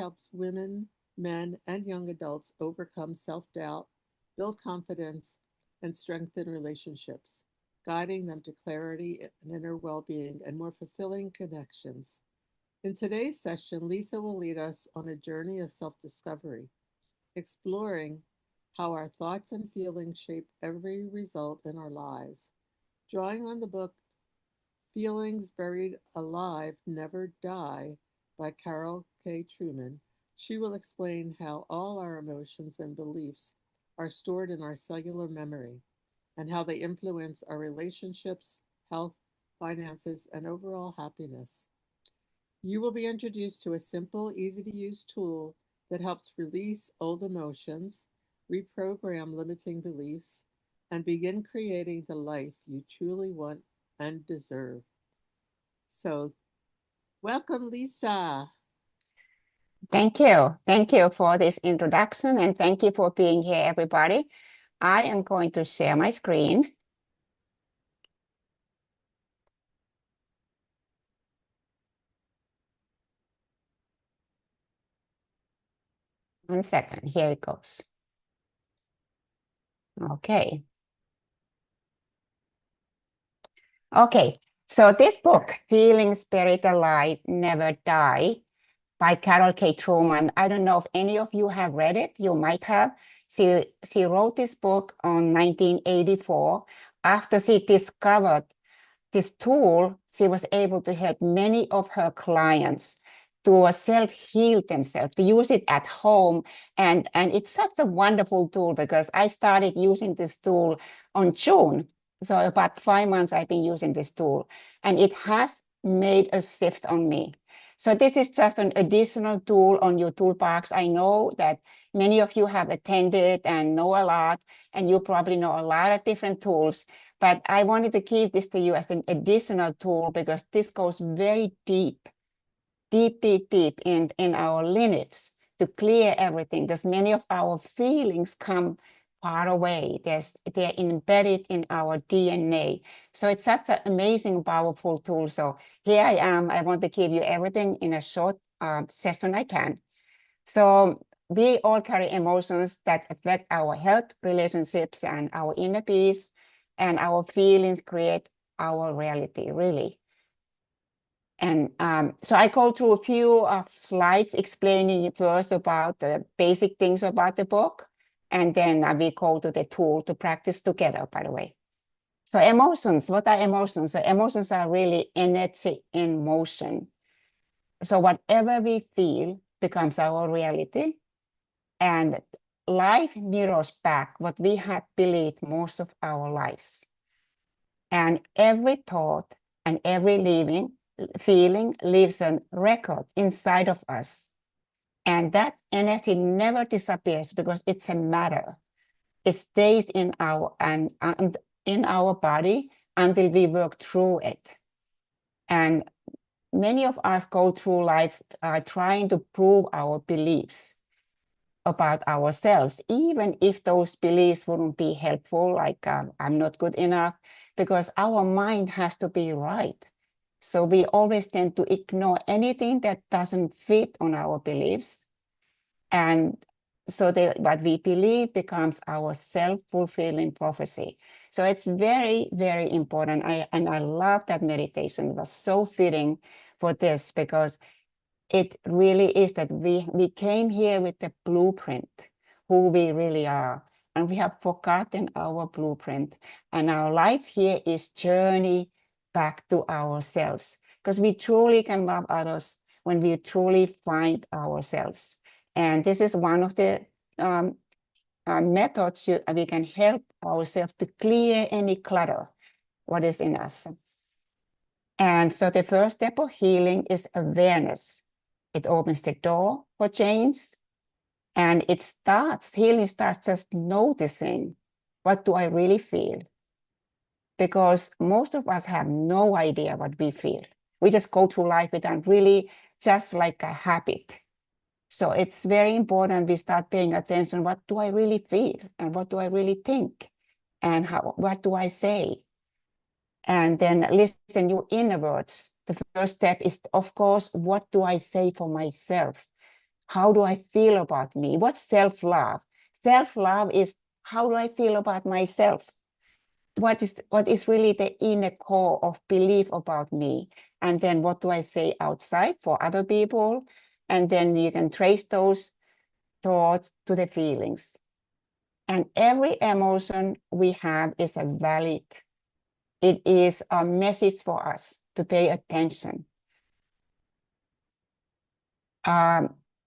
helps women, men, and young adults overcome self-doubt, build confidence, and strengthen relationships, guiding them to clarity and inner well-being and more fulfilling connections. In today's session, Lisa will lead us on a journey of self-discovery, exploring how our thoughts and feelings shape every result in our lives. Drawing on the book Feelings Buried Alive Never Die by Carol K. Truman, she will explain how all our emotions and beliefs are stored in our cellular memory and how they influence our relationships, health, finances, and overall happiness. You will be introduced to a simple, easy to use tool that helps release old emotions, reprogram limiting beliefs, and begin creating the life you truly want and deserve. So, welcome, Lisa. Thank you. Thank you for this introduction and thank you for being here, everybody. I am going to share my screen. 1 second. Here it goes. Okay. Okay. So this book, Feelings Buried Alive Never Die, by Carol K. Truman. I don't know if any of you have read it. You might have. She wrote this book on 1984 after she discovered this tool. She was able to help many of her clients to self-heal themselves, to use it at home. And it's such a wonderful tool because I started using this tool on June. So about 5 months I've been using this tool, and it has made a shift on me. So this is just an additional tool on your toolbox. I know that many of you have attended and know a lot, and you probably know a lot of different tools. But I wanted to give this to you as an additional tool because this goes very deep, deep in our lineage to clear everything. Because many of our feelings come far away. They're embedded in our DNA. So it's such an amazing, powerful tool. So here I am. I want to give you everything in a short session I can. So we all carry emotions that affect our health, relationships, and our inner peace, and our feelings create our reality, really. And so I go through a few slides explaining first about the basic things about the book, and then we go to the tool to practice together, by the way. So emotions, what are emotions? So emotions are really energy in motion. So whatever we feel becomes our reality, and life mirrors back what we have believed most of our lives. And every thought and every living feeling leaves a record inside of us. And that energy never disappears because it's a matter. It stays in and in our body until we work through it. And many of us go through life trying to prove our beliefs about ourselves, even if those beliefs wouldn't be helpful, like I'm not good enough, because our mind has to be right. So we always tend to ignore anything that doesn't fit on our beliefs. And so what we believe becomes our self-fulfilling prophecy. So it's very, very important. And I love that meditation. It was so fitting for this because it really is that we came here with the blueprint, who we really are, and we have forgotten our blueprint. And our life here is journey back to ourselves, because we truly can love others when we truly find ourselves. And this is one of the methods we can help ourselves to clear any clutter what is in us. And so the first step of healing is awareness. It opens the door for change, and healing starts just noticing, what do I really feel? Because most of us have no idea what we feel. We just go through life without really, just like a habit. So it's very important we start paying attention, what do I really feel? And what do I really think? And what do I say? And then listen your inner words. The first step is, of course, what do I say for myself? How do I feel about me? What's self-love? Self-love is how do I feel about myself? What is really the inner core of belief about me? And then what do I say outside for other people? And then you can trace those thoughts to the feelings. And every emotion we have is a valid. It is a message for us to pay attention.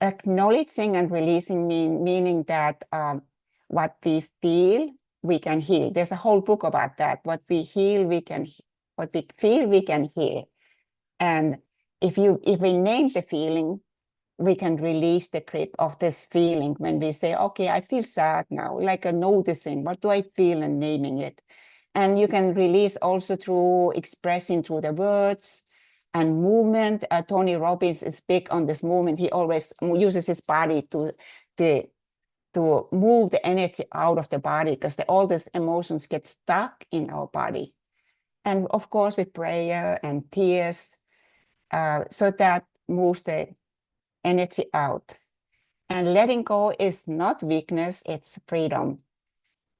Acknowledging and releasing meaning that what we feel, we can heal. There's a whole book about that. What we feel, we can heal. And if we name the feeling, we can release the grip of this feeling when we say, okay, I feel sad now, like a noticing, what do I feel, and naming it. And you can release also through expressing through the words and movement. Tony Robbins is big on this movement. He always uses his body to move the energy out of the body, because all these emotions get stuck in our body. And of course, with prayer and tears, so that moves the energy out. And letting go is not weakness, it's freedom.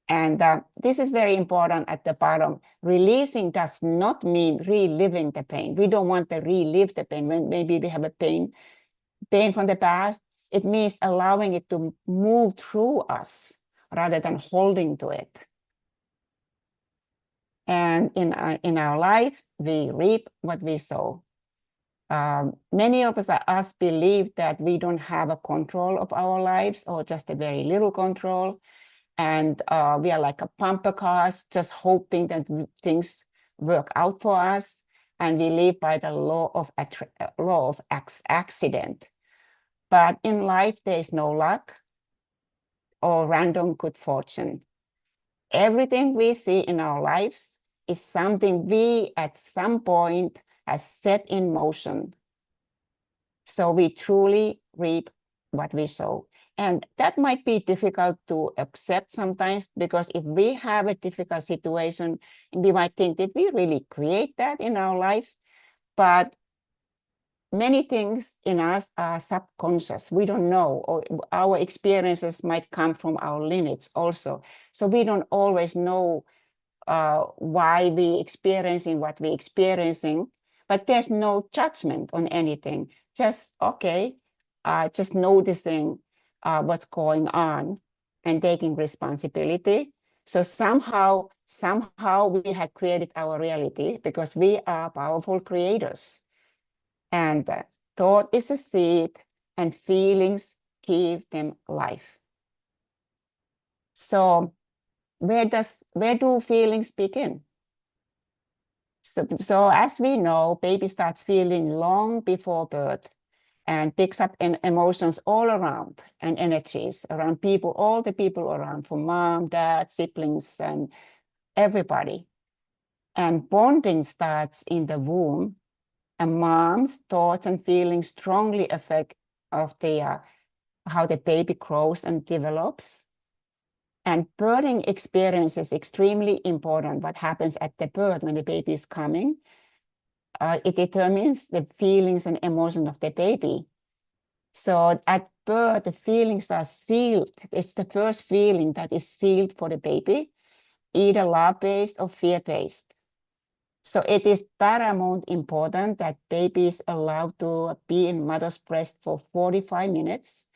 And this is very important at the bottom. Releasing does not mean reliving the pain. We don't want to relive the pain. When maybe we have a pain from the past, it means allowing it to move through us rather than holding to it. And in our life, we reap what we sow. Many of us believe that we don't have a control of our lives, or just a very little control. And we are like a bumper cars, just hoping that things work out for us. And we live by the law of accident. But in life, there is no luck or random good fortune. Everything we see in our lives is something we at some point has set in motion. So we truly reap what we sow. And that might be difficult to accept sometimes, because if we have a difficult situation, we might think, did we really create that in our life? But many things in us are subconscious. We don't know, or our experiences might come from our lineage also. So we don't always know why we experiencing what we experiencing, but there's no judgment on anything. Just, okay, just noticing what's going on and taking responsibility. So somehow we have created our reality, because we are powerful creators. And thought is a seed, and feelings give them life. So where do feelings begin? So as we know, baby starts feeling long before birth, and picks up emotions all around, and energies around people, all the people around, from mom, dad, siblings, and everybody. And bonding starts in the womb, and mom's thoughts and feelings strongly affect how the baby grows and develops. And birthing experience is extremely important. What happens at the birth when the baby is coming, it determines the feelings and emotions of the baby. So at birth, the feelings are sealed. It's the first feeling that is sealed for the baby, either love-based or fear-based. So it is paramount important that baby is allowed to be in mother's breast for 45 minutes.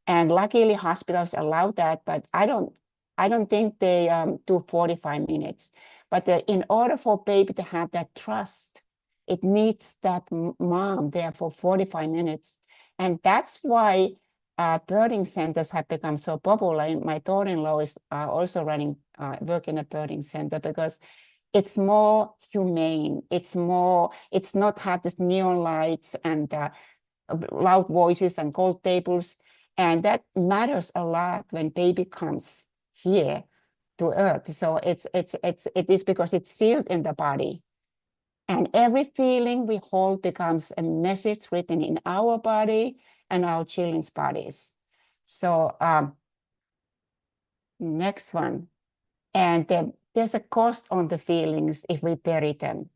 And luckily hospitals allow that, but I don't think they do 45 minutes. But in order for baby to have that trust, it needs that mom there for 45 minutes. And that's why birthing centers have become so popular. My daughter-in-law is also work in a birthing center, because it's more humane. It's not have this neon lights and loud voices and cold tables. And that matters a lot when baby comes here to earth. So it is because it's sealed in the body. And every feeling we hold becomes a message written in our body and our children's bodies. So next one. And there's a cost on the feelings if we bury them,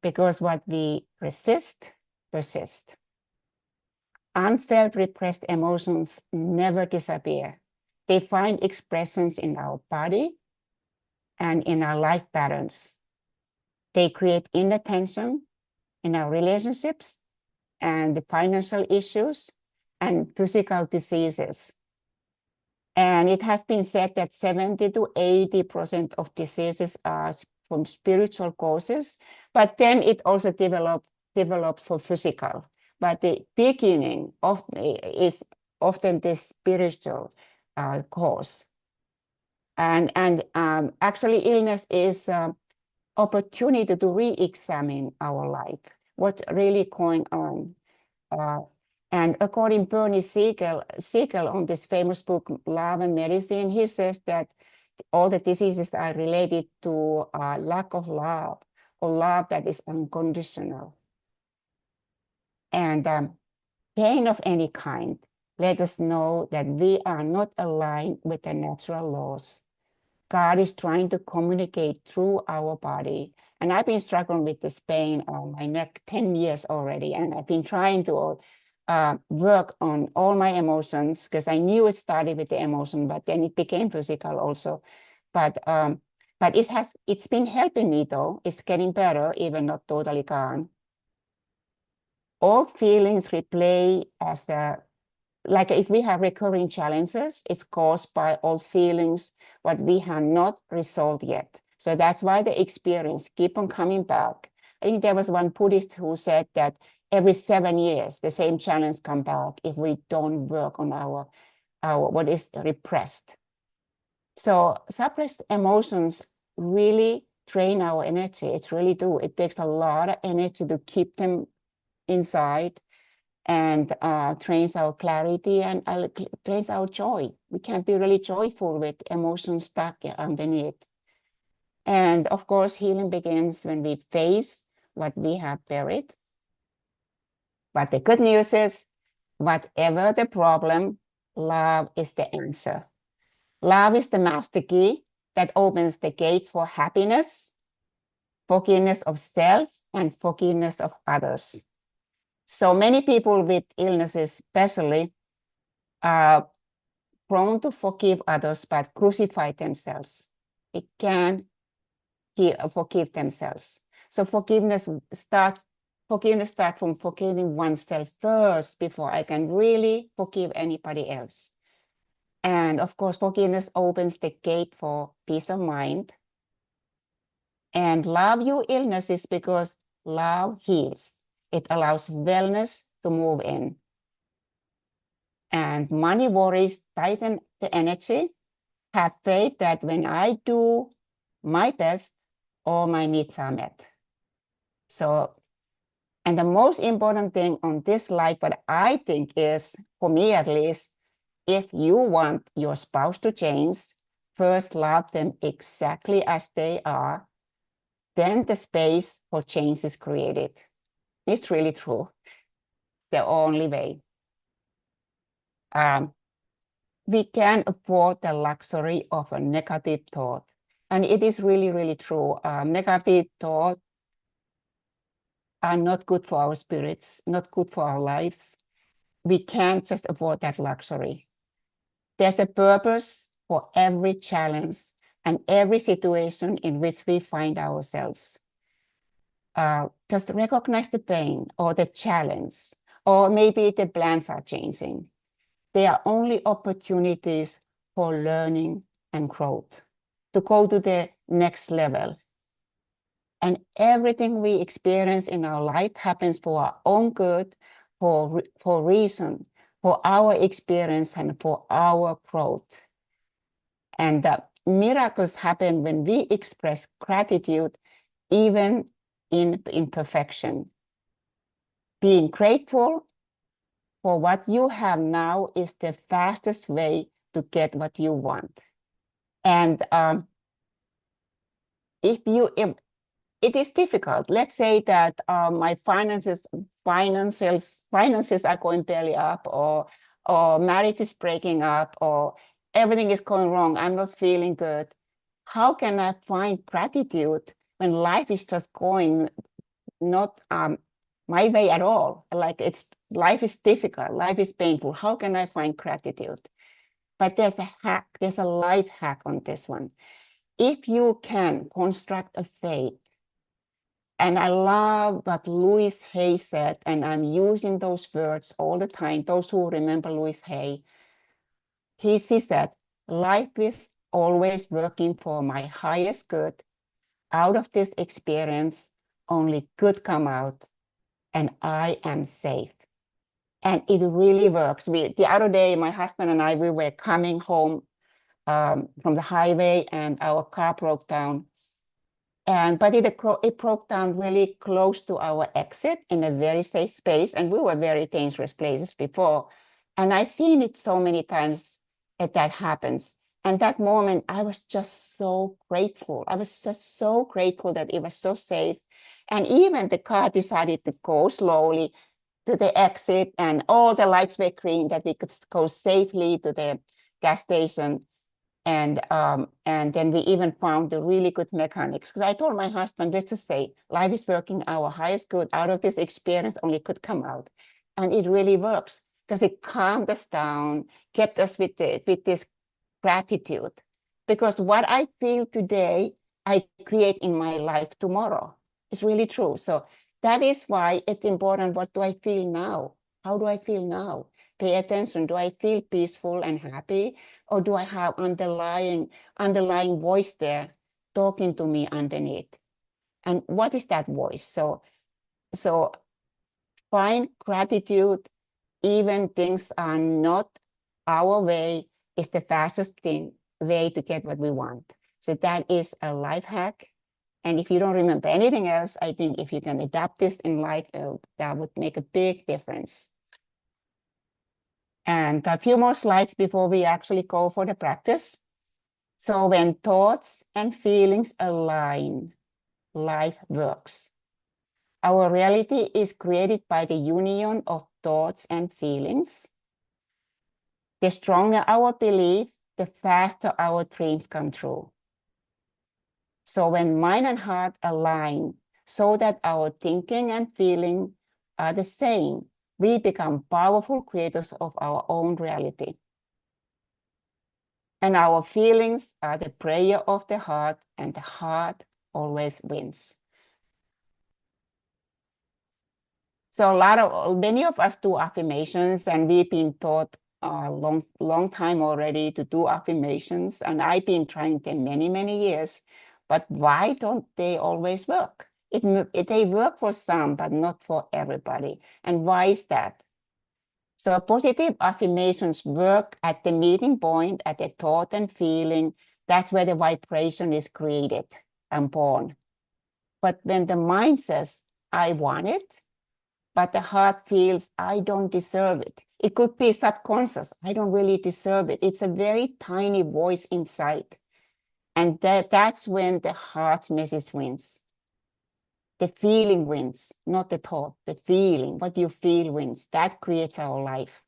because what we resist persists. unfelt repressed emotions never disappear. They find expressions in our body and in our life patterns. They create inner tension in our relationships and the financial issues and physical diseases. And it has been said that 70 to 80% of diseases are from spiritual causes, but then it also developed for physical. But the beginning of is often this spiritual cause. And actually, illness is opportunity to re-examine our life, what's really going on. Uh, and according Bernie Siegel on this famous book, Love and Medicine, he says that all the diseases are related to lack of love or love that is unconditional. And pain of any kind let us know that we are not aligned with the natural laws. God is trying to communicate through our body. And I've been struggling with this pain on my neck 10 years already. And I've been trying to work on all my emotions because I knew it started with the emotion, but then it became physical also. But it's been helping me though. It's getting better, even not totally gone. All feelings replay as like if we have recurring challenges, it's caused by old feelings, what we have not resolved yet. So that's why the experience keep on coming back. I think there was one Buddhist who said that every 7 years, the same challenge come back if we don't work on our what is repressed. So suppressed emotions really drain our energy. It really do. It takes a lot of energy to keep them inside and trains our clarity and trains our joy. We can be really joyful with emotions stuck underneath. And of course, healing begins when we face what we have buried. But the good news is, whatever the problem, love is the answer. Love is the master key that opens the gates for happiness, forgiveness of self, and forgiveness of others. So many people with illnesses, especially, are prone to forgive others but crucify themselves. They can't forgive themselves. So forgiveness starts from forgiving oneself first before I can really forgive anybody else. And of course, forgiveness opens the gate for peace of mind. And love your illnesses because love heals. It allows wellness to move in. And money worries tighten the energy. Have faith that when I do my best, all my needs are met. So, and the most important thing on this slide, what I think is, for me at least, if you want your spouse to change, first love them exactly as they are, then the space for change is created. It's really true. The only way. We can afford the luxury of a negative thought. And it is really, really true. Negative thoughts are not good for our spirits, not good for our lives. We can't just afford that luxury. There's a purpose for every challenge and every situation in which we find ourselves. Just recognize the pain or the challenge, or maybe the plans are changing. They are only opportunities for learning and growth, to go to the next level. And everything we experience in our life happens for our own good, for reason, for our experience and for our growth. And miracles happen when we express gratitude, even in imperfection. Being grateful for what you have now is the fastest way to get what you want. And if it is difficult, let's say that my finances are going belly up, or marriage is breaking up, or everything is going wrong, I'm not feeling good. How can I find gratitude when life is just going not my way at all? Like it's life is difficult, life is painful. How can I find gratitude? But there's a hack, there's a life hack on this one. If you can construct a faith, and I love what Louise Hay said, and I'm using those words all the time. Those who remember Louise Hay, she said, life is always working for my highest good. Out of this experience, only good come out, and I am safe. And it really works. The other day, my husband and I, we were coming home from the highway, and our car broke down. But it broke down really close to our exit in a very safe space, and we were very dangerous places before. And I've seen it so many times that happens. And that moment, I was just so grateful. I was just so grateful that it was so safe. And even the car decided to go slowly to the exit, and all the lights were green, that we could go safely to the gas station. And then we even found the really good mechanics. Because I told my husband, let's just say, life is working our highest good. Out of this experience, only could come out. And it really works because it calmed us down, kept us with this gratitude. Because what I feel today, I create in my life tomorrow. It's really true. So that is why it's important. What do I feel now? How do I feel now? Pay attention. Do I feel peaceful and happy? Or do I have underlying voice there talking to me underneath? And what is that voice? So find gratitude, even things are not our way, is the fastest way to get what we want. So that is a life hack. And if you don't remember anything else, I think if you can adapt this in life, that would make a big difference. And a few more slides before we actually go for the practice. So when thoughts and feelings align, life works. Our reality is created by the union of thoughts and feelings. The stronger our belief, the faster our dreams come true. So when mind and heart align so that our thinking and feeling are the same, we become powerful creators of our own reality. And our feelings are the prayer of the heart, and the heart always wins. So many of us do affirmations, and we've been taught a long time already to do affirmations, and I've been trying them many years. But why don't they always work? They work for some, but not for everybody. And why is that? So positive affirmations work at the meeting point, at the thought and feeling. That's where the vibration is created and born. But when the mind says, I want it, but the heart feels, I don't deserve it. It could be subconscious. I don't really deserve it. It's a very tiny voice inside. And that's when the heart's message wins. The feeling wins, not the thought, the feeling, what you feel wins. That creates our life.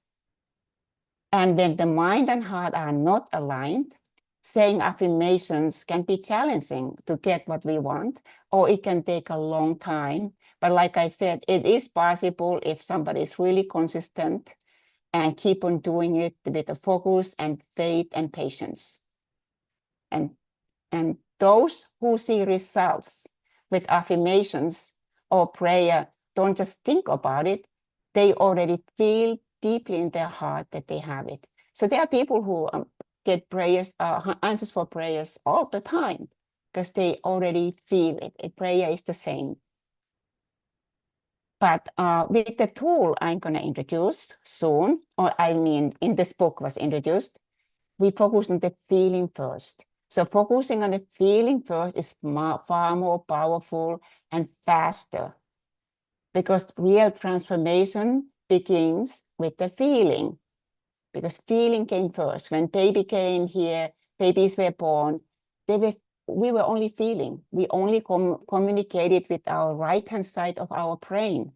And when the mind and heart are not aligned, saying affirmations can be challenging to get what we want, or it can take a long time. But like I said, it is possible if somebody is really consistent and keep on doing it with a focus and faith and patience. And those who see results with affirmations or prayer don't just think about it, they already feel deeply in their heart that they have it. So there are people who get prayers, answers for prayers all the time because they already feel it. A prayer is the same. But with the tool I'm going to introduce soon, or I mean, in this book was introduced, we focus on the feeling first. So focusing on the feeling first is far more powerful and faster because real transformation begins with the feeling, because feeling came first. When baby came here, babies were born, we were only feeling. We only communicated with our right-hand side of our brain.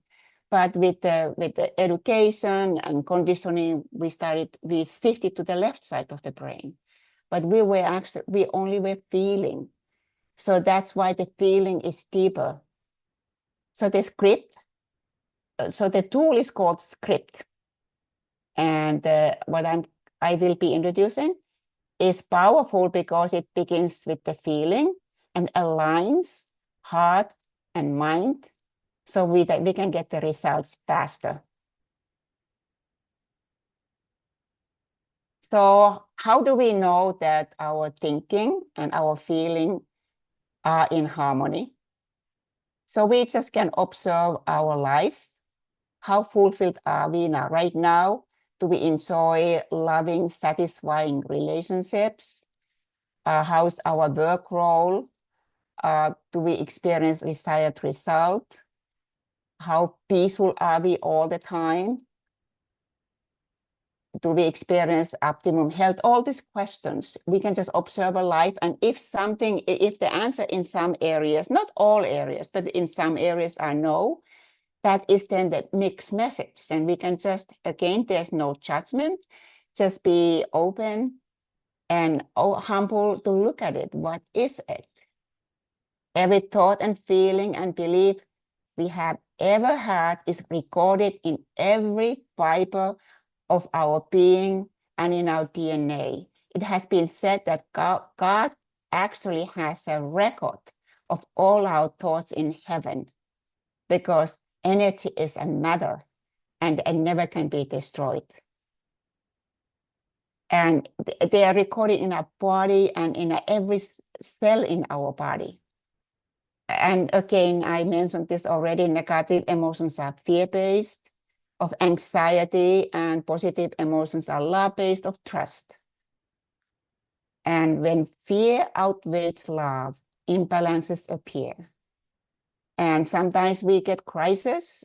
But with the education and conditioning, we shifted to the left side of the brain. But we only were feeling. So that's why the feeling is deeper. So the script so the tool is called script. And what I will be introducing is powerful because it begins with the feeling and aligns heart and mind, so we can get the results faster. So how do we know that our thinking and our feeling are in harmony? So we just can observe our lives. How fulfilled are we now? Right now, do we enjoy loving, satisfying relationships? How's our work role? Do we experience desired result? How peaceful are we all the time? Do we experience optimum health? All these questions, we can just observe a life. And if the answer in some areas, not all areas, but in some areas are no, that is then the mixed message. And we can just, again, there's no judgment, just be open and humble to look at it. What is it? Every thought and feeling and belief we have ever had is recorded in every fiber of our being and in our DNA. It has been said that God actually has a record of all our thoughts in heaven, because energy is a matter and it never can be destroyed. And they are recorded in our body and in every cell in our body. And again, I mentioned this already, negative emotions are fear-based of anxiety, and positive emotions are love-based of trust. And when fear outweighs love, imbalances appear. And sometimes we get crises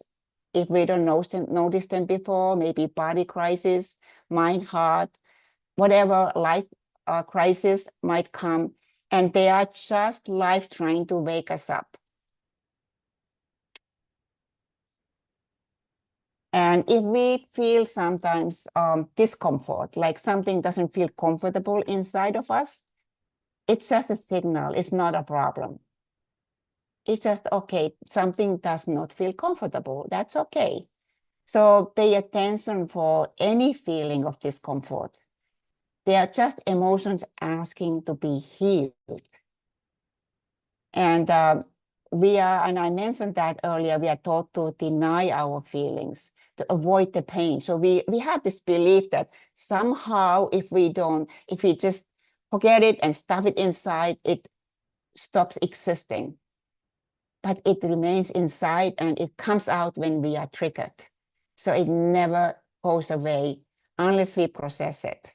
if we don't notice them before, maybe body crisis, mind, heart, whatever life crisis might come. And they are just life trying to wake us up. And if we feel sometimes discomfort, like something doesn't feel comfortable inside of us, it's just a signal, it's not a problem. It's just, okay, something does not feel comfortable, that's okay. So pay attention for any feeling of discomfort. They are just emotions asking to be healed. And and I mentioned that earlier, we are taught to deny our feelings, to avoid the pain. So we have this belief that somehow if we just forget it and stuff it inside, it stops existing. But it remains inside and it comes out when we are triggered. So it never goes away unless we process it.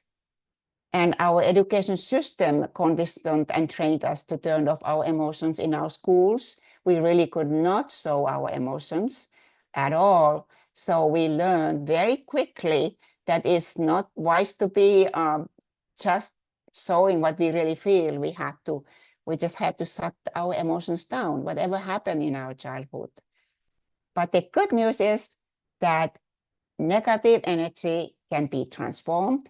And our education system conditioned and trained us to turn off our emotions in our schools. We really could not show our emotions at all. So we learned very quickly that it's not wise to be just showing what we really feel. We just had to shut our emotions down, whatever happened in our childhood. But the good news is that negative energy can be transformed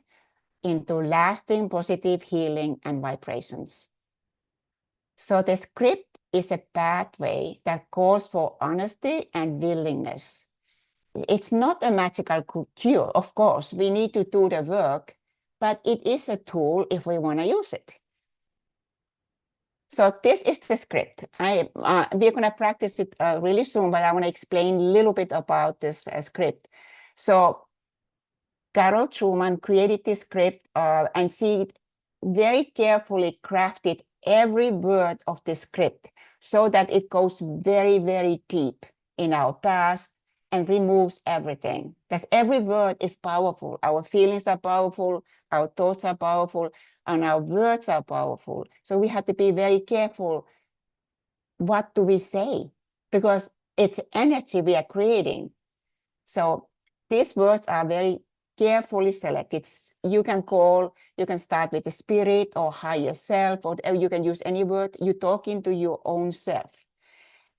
into lasting positive healing and vibrations. So the script is a pathway that calls for honesty and willingness. It's not a magical cure, of course, we need to do the work, but it is a tool if we want to use it. So this is the script. We're going to practice it really soon, but I want to explain a little bit about this script. So Carol Truman created this script and she very carefully crafted every word of the script so that it goes very, very deep in our past and removes everything. Because every word is powerful. Our feelings are powerful, our thoughts are powerful, and our words are powerful. So we have to be very careful. What do we say? Because it's energy we are creating. So these words are very carefully selected. You can start with the spirit or higher self, or you can use any word. You talk into your own self.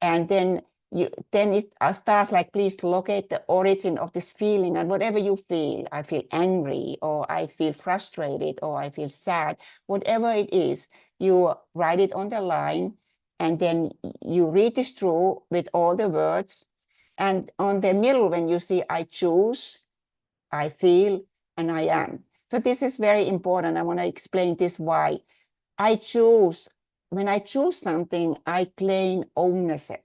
And then it starts like, please locate the origin of this feeling, and whatever you feel, I feel angry, or I feel frustrated, or I feel sad, whatever it is, you write it on the line, and then you read this through with all the words. And on the middle, when you see I choose, I feel, and I am. So this is very important. I want to explain this why. I choose, when I choose something, I claim ownership.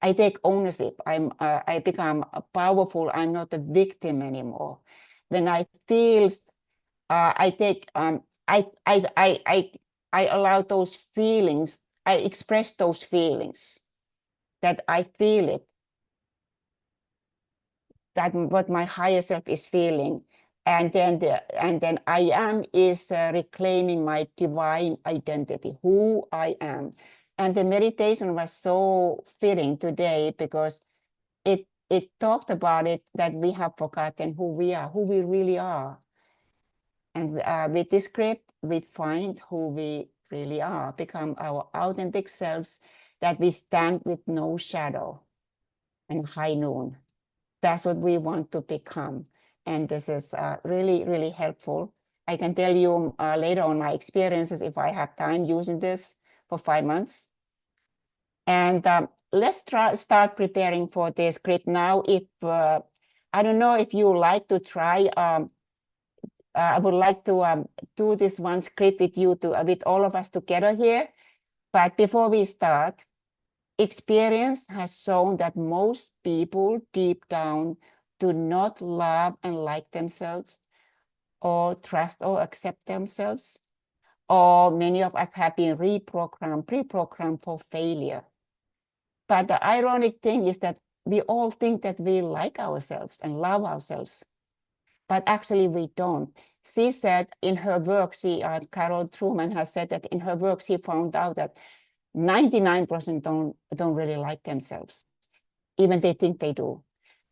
I take ownership. I become powerful. I'm not a victim anymore. When I feel, I take, I allow those feelings. I express those feelings that I feel it, that what my higher self is feeling. And then I am is reclaiming my divine identity, who I am. And the meditation was so fitting today because it talked about it that we have forgotten who we are, who we really are. And with this script, we find who we really are, become our authentic selves, that we stand with no shadow and high noon. That's what we want to become. And this is really, really helpful. I can tell you later on my experiences if I have time using this for 5 months. And let's start preparing for the script now. If I don't know if you like to try, I would like to do this one script with you, with all of us together here. But before we start, experience has shown that most people deep down do not love and like themselves or trust or accept themselves. Or many of us have been pre-programmed for failure. But the ironic thing is that we all think that we like ourselves and love ourselves, but actually we don't. She said in her work, Carol Truman has said that in her work, she found out that 99% don't really like themselves, even they think they do,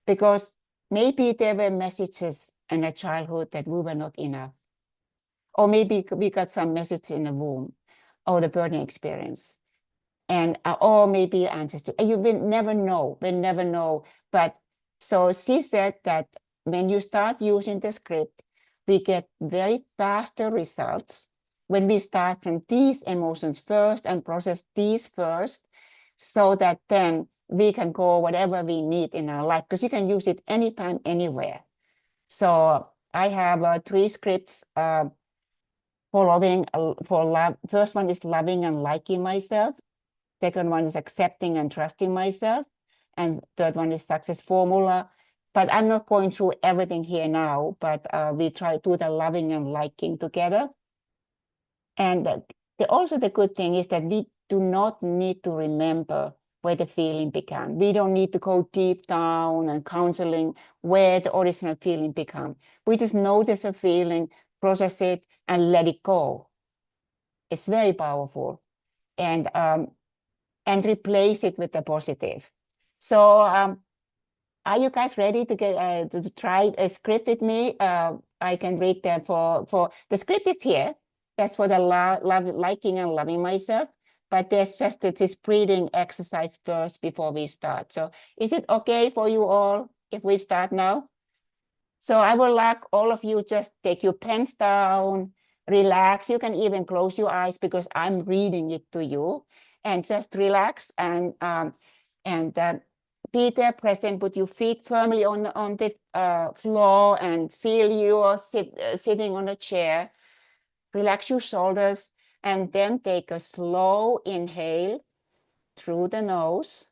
because maybe there were messages in a childhood that we were not enough, or maybe we got some message in the womb or the burning experience, and or maybe ancestors. You will never know. We'll never know. But so she said that when you start using the script, we get very faster results when we start from these emotions first and process these first, so that then we can go whatever we need in our life, because you can use it anytime, anywhere. So I have 3 scripts for love. First one is loving and liking myself. Second one is accepting and trusting myself. And third one is success formula. But I'm not going through everything here now, but we try to do the loving and liking together. And also the good thing is that we do not need to remember where the feeling began. We don't need to go deep down and counseling where the original feeling began. We just notice a feeling, process it, and let it go. It's very powerful. And replace it with the positive. So are you guys ready to get to try a script with me? I can read that for the script is here. That's for the liking and loving myself. But there's just this breathing exercise first before we start. So is it okay for you all if we start now? So I would like all of you just take your pens down, relax. You can even close your eyes because I'm reading it to you, and just relax and be there present. Put your feet firmly on the floor and feel you are sitting on a chair. Relax your shoulders and then take a slow inhale through the nose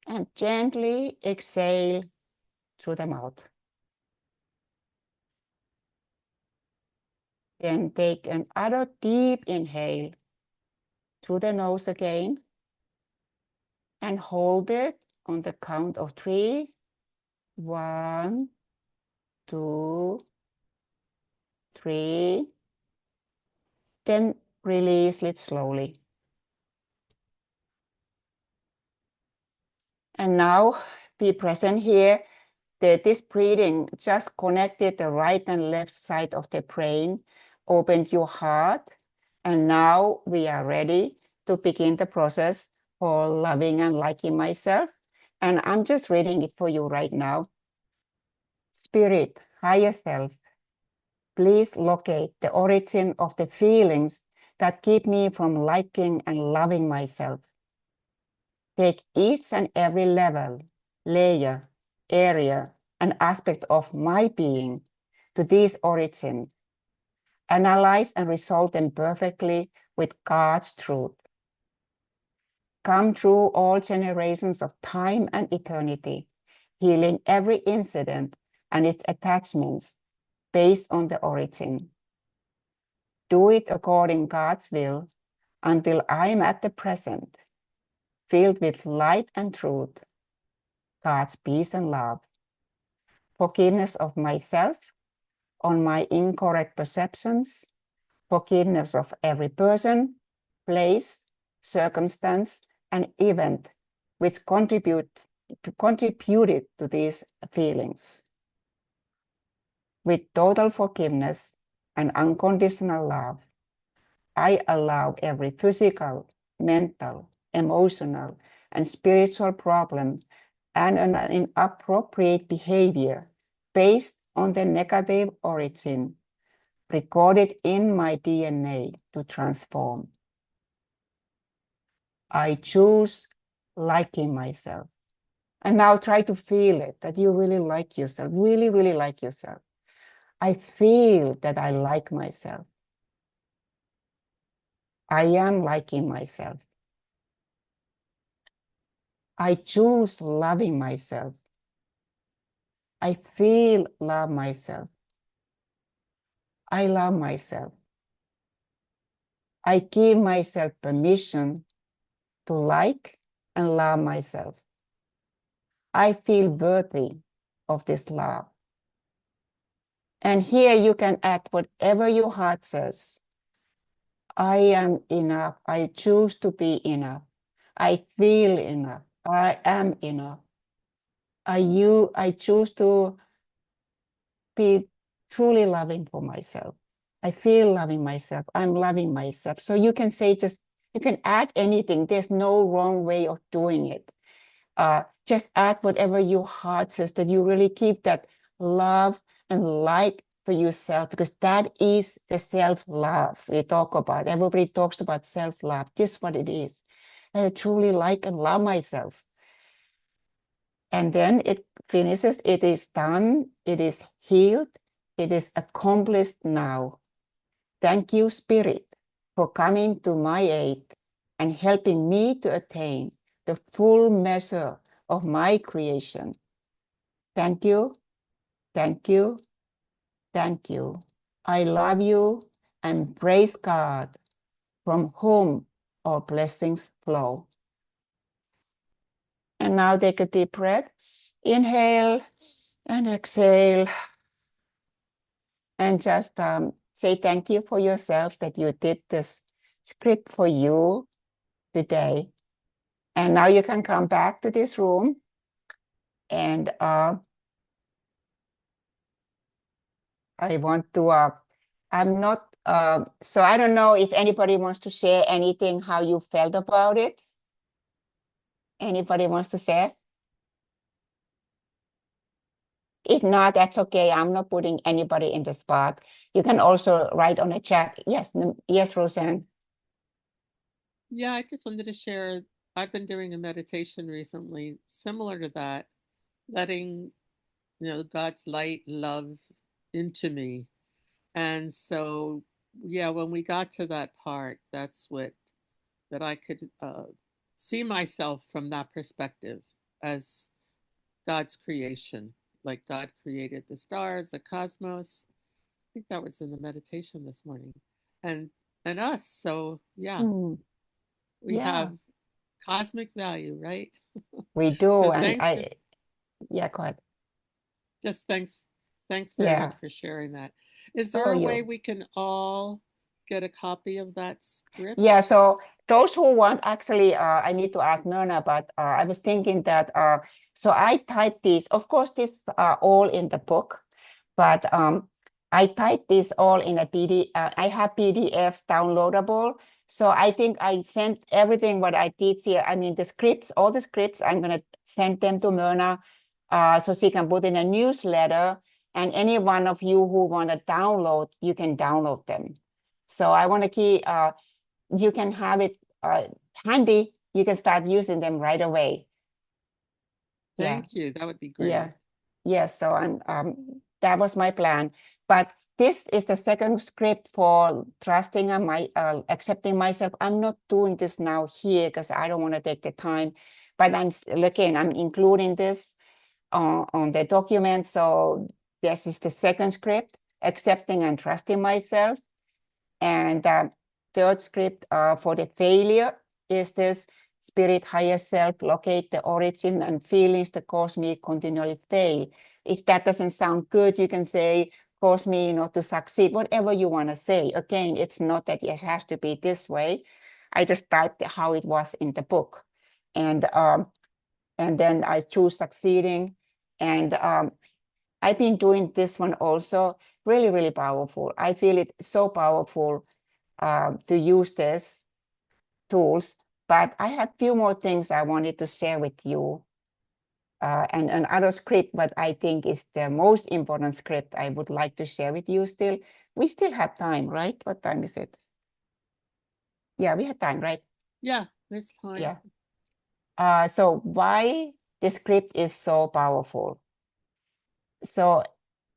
and gently exhale through the mouth. Then take another deep inhale through the nose again and hold it on the count of 3. 1, 2, 3. Then release it slowly. And now be present here. This breathing just connected the right and left side of the brain, opened your heart, and now we are ready to begin the process for loving and liking myself. And I'm just reading it for you right now. Spirit, higher self, please locate the origin of the feelings that keep me from liking and loving myself. Take each and every level, layer, area, and aspect of my being to this origin. Analyze and resolve them perfectly with God's truth. Come through all generations of time and eternity, healing every incident and its attachments based on the origin. Do it according God's will until I am at the present, filled with light and truth, God's peace and love, forgiveness of myself on my incorrect perceptions, forgiveness of every person, place, circumstance, and event which contributed to these feelings. With total forgiveness and unconditional love, I allow every physical, mental, emotional, and spiritual problem and an inappropriate behavior based on the negative origin recorded in my DNA to transform. I choose liking myself. And now try to feel it, that you really like yourself, really, really like yourself. I feel that I like myself. I am liking myself. I choose loving myself. I feel love myself. I love myself. I give myself permission to like and love myself. I feel worthy of this love. And here you can add whatever your heart says. I am enough. I choose to be enough. I feel enough. I am enough. I choose to be truly loving for myself. I feel loving myself. I'm loving myself. So you can say you can add anything. There's no wrong way of doing it. Just add whatever your heart says, that you really keep that love and like for yourself, because that is the self-love we talk about. Everybody talks about self-love. This is what it is. I truly like and love myself. And then it finishes, it is done, it is healed, it is accomplished now. Thank you, Spirit, for coming to my aid and helping me to attain the full measure of my creation. Thank you, thank you, thank you. I love you and praise God, from whom all blessings flow. And now take a deep breath. Inhale and exhale. And just say thank you for yourself that you did this script for you today. And now you can come back to this room and I want to, I'm not, so I don't know if anybody wants to share anything, how you felt about it. Anybody wants to share? If not, that's okay. I'm not putting anybody in the spot. You can also write on the chat. Yes, yes, Roseanne. Yeah, I just wanted to share. I've been doing a meditation recently, similar to that, letting God's light, love into me. And so, yeah, when we got to that part, that's what that I could see myself from that perspective as God's creation, like God created the stars, the cosmos. I think that was in the meditation this morning, and and us. So yeah, Mm, we yeah, have cosmic value, right? we do. So And thanks for yeah, go ahead. just thanks very much Yeah. for sharing that. Is Oh, there a way you. we can all get a copy of that script? Yeah, so those who want, actually, I need to ask Myrna, but I was thinking that, so I typed this, of course, this are all in the book, but I typed this all in a PD, I have PDFs downloadable. So I think I sent everything what I did here. I mean, the scripts, all the scripts, I'm going to send them to Myrna so she can put in a newsletter. And any one of you who want to download, you can download them. So I want to keep, you can have it handy you can start using them right away. Thank you. That would be Yeah. great. Yes. So that was my plan. But this is the second script for trusting and accepting myself. I'm not doing this now here because I don't want to take the time. But I'm including this on the document. So this is the second script, accepting and trusting myself. And third script for the failure is this: spirit, higher self, locate the origin and feelings that cause me continually fail. If that doesn't sound good, you can say cause me not to succeed, whatever you want to say. Again, it's not that it has to be this way. I just typed how it was in the book. And then I choose succeeding. And I've been doing this one also, really, really powerful. I feel it so powerful to use these tools, but I have a few more things I wanted to share with you, and another script, but I think is the most important script I would like to share with you still. We still have time, right? What time is it? Yeah, we have time, right? Yeah, there's time. Yeah. So why the script is so powerful? So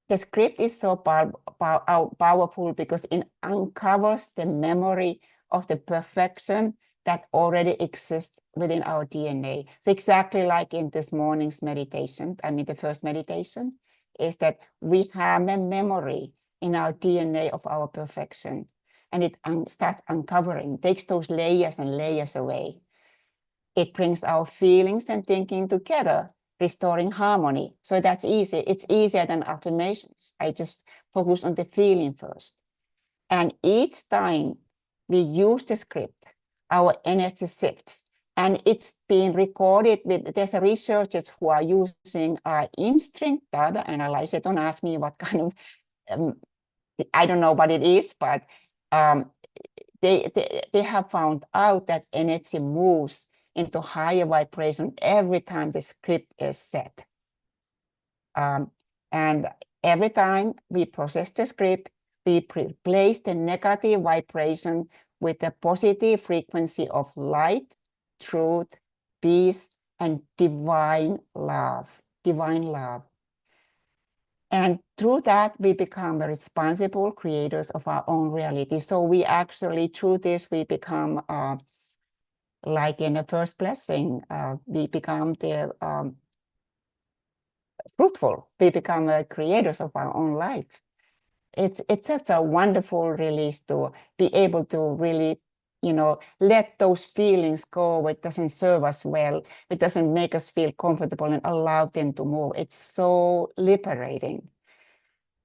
the script is so powerful because it uncovers the memory of the perfection that already exists within our DNA. So exactly like in this morning's meditation, the first meditation, is that we have a memory in our DNA of our perfection. And it starts uncovering, takes those layers and layers away. It brings our feelings and thinking together, restoring harmony. So that's easy. It's easier than affirmations. I just focus on the feeling first. And each time we use the script, our energy shifts. And it's being recorded with, there's researchers who are using in-string data analysis. Don't ask me what kind of, I don't know what it is, but um, they have found out that energy moves into higher vibration every time the script is set. And every time we process the script, we replace the negative vibration with the positive frequency of light, truth, peace, and divine love. Divine love. And through that, we become the responsible creators of our own reality. So we actually, through this, we become like in the first blessing, we become the fruitful. We become creators of our own life. It's such a wonderful release to be able to really, let those feelings go. It doesn't serve us well. It doesn't make us feel comfortable and allow them to move. It's so liberating.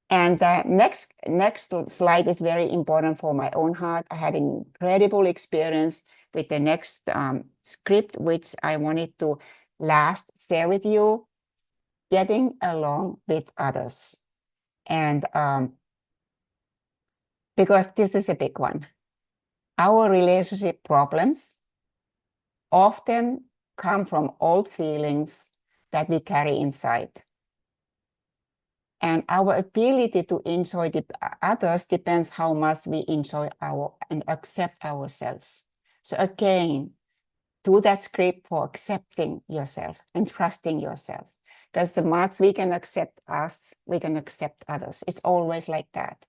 And the next slide is very important for my own heart. I had an incredible experience with the next script, which I wanted to last share with you: getting along with others. And because this is a big one, our relationship problems often come from old feelings that we carry inside. And our ability to enjoy the others depends how much we enjoy and accept ourselves. So again, do that script for accepting yourself and trusting yourself. Because the much we can accept us, we can accept others. It's always like that.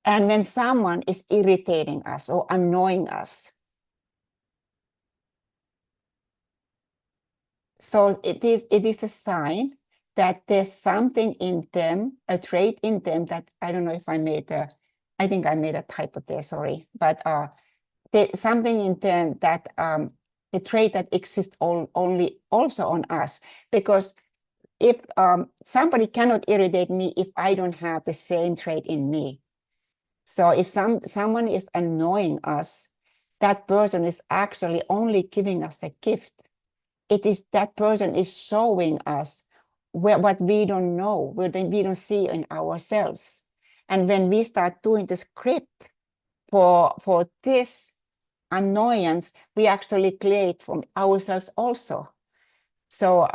And when someone is irritating us or annoying us, so it is a sign that there's something in them, a trait in them that I don't know if I think I made a typo there, sorry, but there's something in them that the trait that exists only also on us, because if somebody cannot irritate me if I don't have the same trait in me. So if someone is annoying us, that person is actually only giving us a gift. It is that person is showing us what we don't know, what we don't see in ourselves. And when we start doing the script for this annoyance, we actually create from ourselves also. So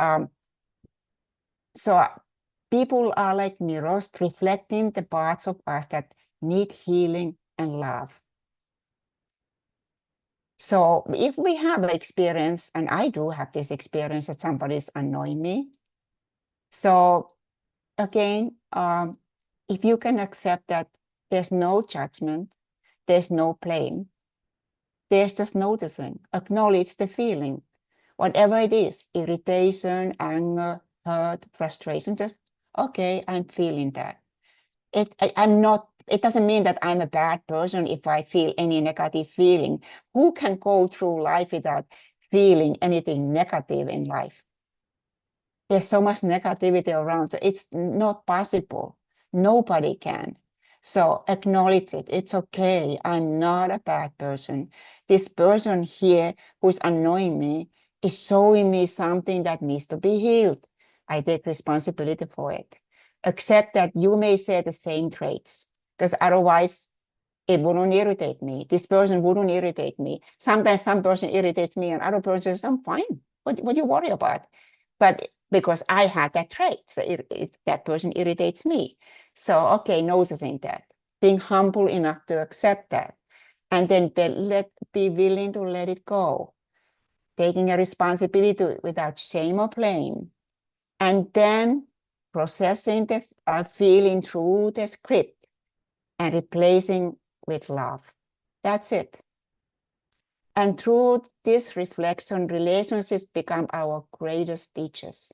people are like mirrors reflecting the parts of us that need healing and love. So if we have an experience, and I do have this experience that somebody's annoying me. So again, if you can accept that there's no judgment, there's no blame, there's just noticing, acknowledge the feeling, whatever it is, irritation, anger, hurt, frustration, just, okay, I'm feeling that. I'm not, it doesn't mean that I'm a bad person if I feel any negative feeling. Who can go through life without feeling anything negative in life? There's so much negativity around, so it's not possible. Nobody can. So acknowledge it. It's okay. I'm not a bad person. This person here who's annoying me is showing me something that needs to be healed. I take responsibility for it. Accept that you may share the same traits, because otherwise it wouldn't irritate me. This person wouldn't irritate me. Sometimes some person irritates me and other person says, I'm fine. What you worry about? But because I had that trait, so that person irritates me. So, okay, noticing that, being humble enough to accept that, and then be willing to let it go, taking a responsibility without shame or blame, and then processing the feeling through the script and replacing with love. That's it. And through this reflection, relationships become our greatest teachers.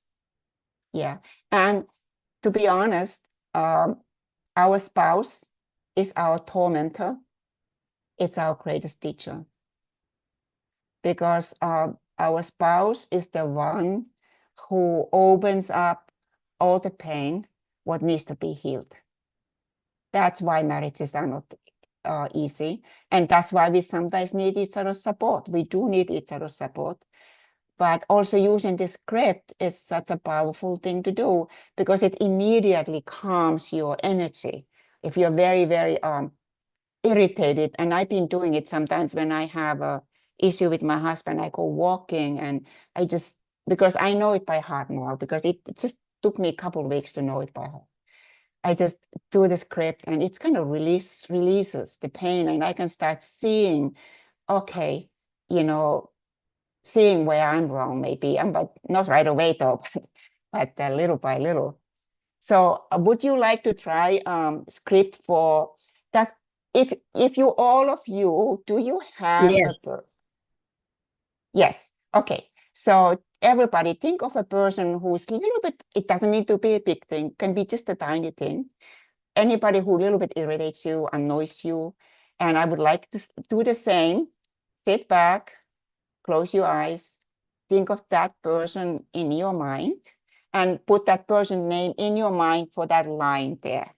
Yeah. And to be honest, our spouse is our tormentor. It's our greatest teacher because our spouse is the one who opens up all the pain, what needs to be healed. That's why marriages are not easy. And that's why we sometimes need each other's support. We do need each other's support. But also using the script is such a powerful thing to do because it immediately calms your energy. If you're very, very irritated, and I've been doing it sometimes when I have a issue with my husband, I go walking and I just, because I know it by heart now, because it just took me a couple of weeks to know it by heart. I just do the script and it's kind of releases the pain and I can start seeing, okay, you know, seeing where I'm wrong maybe, but not right away though, but little by little. So would you like to try script for that? If you, all of you, do you have Yes. Yes, okay. So everybody think of a person who's a little bit, it doesn't need to be a big thing, can be just a tiny thing. Anybody who a little bit irritates you, annoys you, and I would like to do the same. Sit back, close your eyes, think of that person in your mind, and put that person's name in your mind for that line there.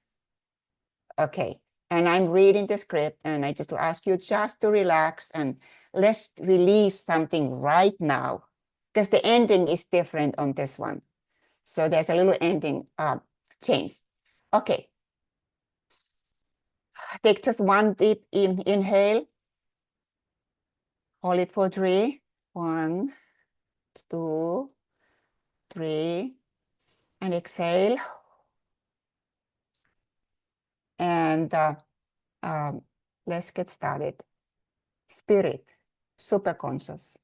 Okay, and I'm reading the script, and I just ask you just to relax and let's release something right now, because the ending is different on this one. So there's a little ending change. Okay, take just one deep inhale. Hold it for 3. 1, 2, 3. And exhale. And let's get started. Spirit, superconscious.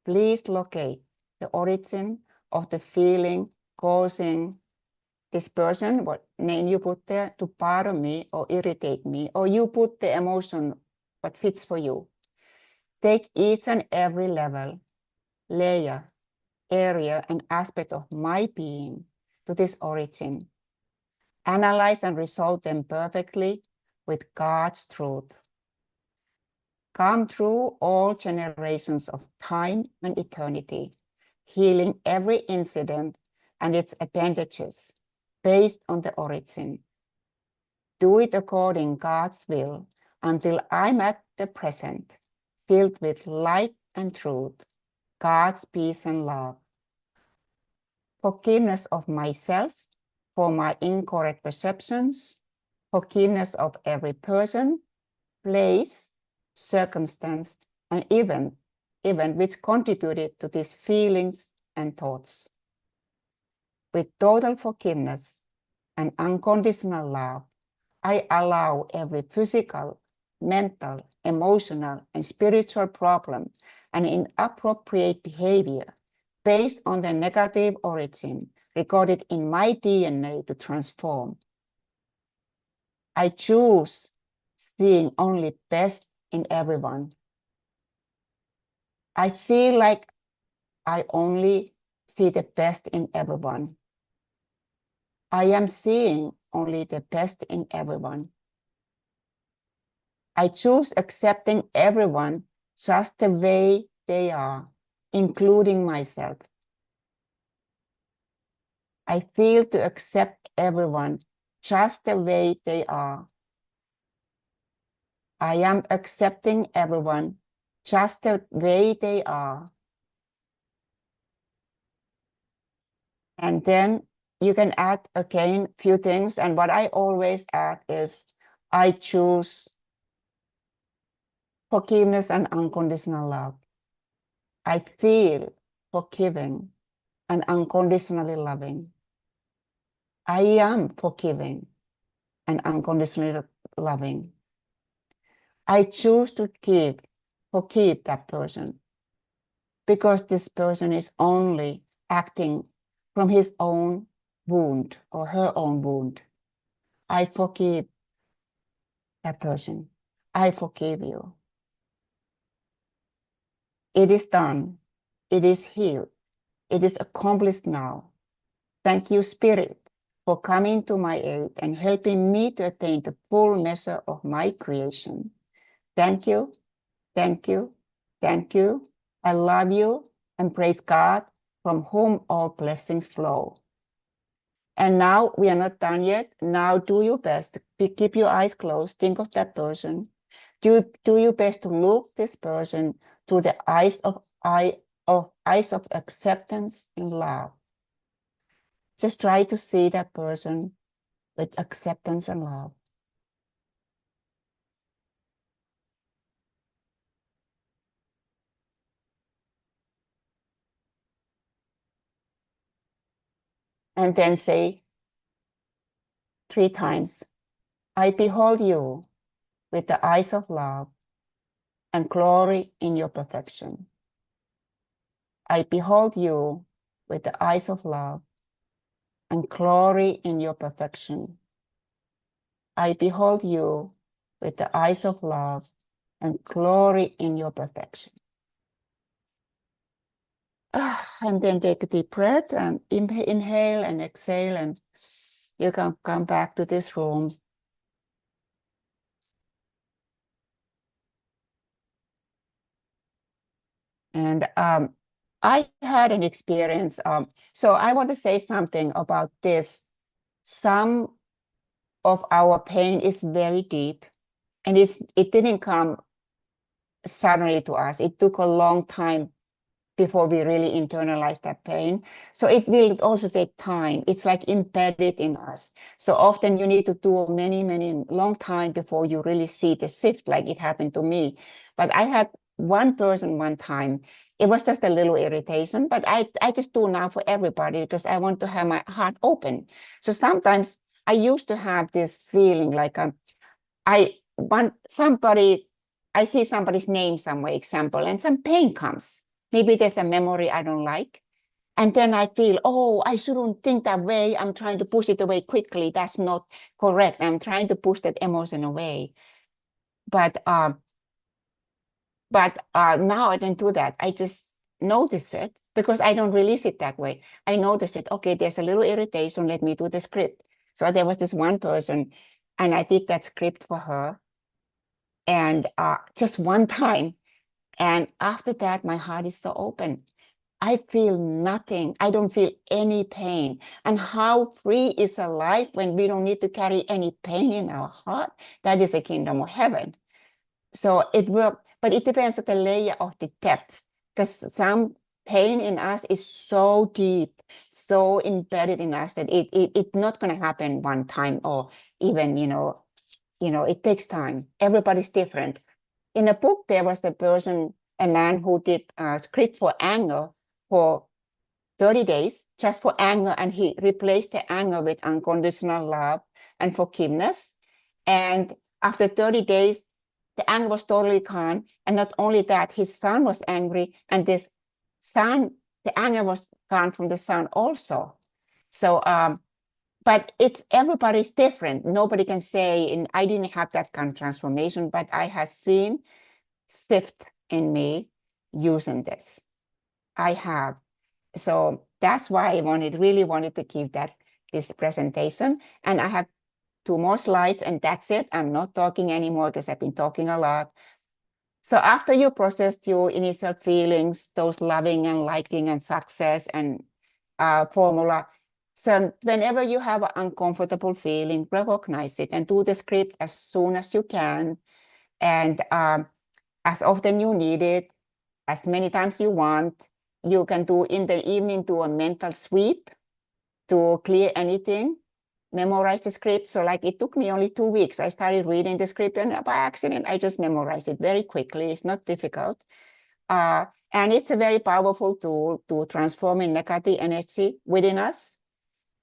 Please locate the origin of the feeling causing this person, what name you put there, to bother me or irritate me, or you put the emotion what fits for you. Take each and every level, layer, area, and aspect of my being to this origin. Analyze and resolve them perfectly with God's truth. Come through all generations of time and eternity, healing every incident and its appendages based on the origin. Do it according God's will until I'm at the present, filled with light and truth, God's peace and love. Forgiveness of myself for my incorrect perceptions, forgiveness of every person, place, circumstance, and event which contributed to these feelings and thoughts. With total forgiveness and unconditional love, I allow every physical, mental, emotional, and spiritual problem and inappropriate behavior based on the negative origin recorded in my DNA to transform. I choose seeing only best in everyone. I feel like I only see the best in everyone. I am seeing only the best in everyone. I choose accepting everyone just the way they are, including myself. I feel to accept everyone just the way they are. I am accepting everyone just the way they are. And then you can add again a few things. And what I always add is I choose forgiveness and unconditional love. I feel forgiving and unconditionally loving. I am forgiving and unconditionally loving. I choose to forgive that person because this person is only acting from his own wound or her own wound. I forgive that person. I forgive you. It is done. It is healed. It is accomplished now. Thank you, Spirit, for coming to my aid and helping me to attain the full measure of my creation. Thank you, thank you, thank you. I love you and praise God, from whom all blessings flow. And now we are not done yet. Now do your best. Keep your eyes closed. Think of that person. Do your best to look this person through the eyes of acceptance and love. Just try to see that person with acceptance and love. And then say 3 times, I behold you with the eyes of love and glory in your perfection. I behold you with the eyes of love and glory in your perfection. I behold you with the eyes of love and glory in your perfection. And then take a deep breath and inhale and exhale, and you can come back to this room. And I had an experience. So I want to say something about this. Some of our pain is very deep, and it didn't come suddenly to us. It took a long time before we really internalize that pain. So it will also take time. It's like embedded in us. So often you need to do many, long time before you really see the shift, like it happened to me. But I had one person one time. It was just a little irritation, but I just do now for everybody because I want to have my heart open. So sometimes I used to have this feeling like I want somebody, I see somebody's name somewhere, example, and some pain comes. Maybe there's a memory I don't like. And then I feel, oh, I shouldn't think that way. I'm trying to push it away quickly. That's not correct. I'm trying to push that emotion away. But now I don't do that. I just notice it because I don't release it that way. I notice it. Okay, there's a little irritation. Let me do the script. So there was this one person, and I did that script for her. And just one time. And after that, my heart is so open. I feel nothing. I don't feel any pain. And how free is a life when we don't need to carry any pain in our heart? That is the kingdom of heaven. So it works, but it depends on the layer of the depth, because some pain in us is so deep, so embedded in us that it's not going to happen one time, or even, it takes time. Everybody's different. In a book, there was a man who did a script for anger for 30 days, just for anger, and he replaced the anger with unconditional love and forgiveness. And after 30 days, the anger was totally gone. And not only that, his son was angry, and this son, the anger was gone from the son also. So, but it's everybody's different. Nobody can say, and I didn't have that kind of transformation, but I have seen shift in me using this. I have. So that's why I really wanted to give this presentation. And I have 2 more slides, and that's it. I'm not talking anymore because I've been talking a lot. So after you processed your initial feelings, those loving and liking and success and formula, so whenever you have an uncomfortable feeling, recognize it and do the script as soon as you can. And as often you need it, as many times you want. You can do in the evening, do a mental sweep to clear anything, memorize the script. So like it took me only 2 weeks. I started reading the script, and by accident, I just memorized it very quickly. It's not difficult. And it's a very powerful tool to transform in negative energy within us.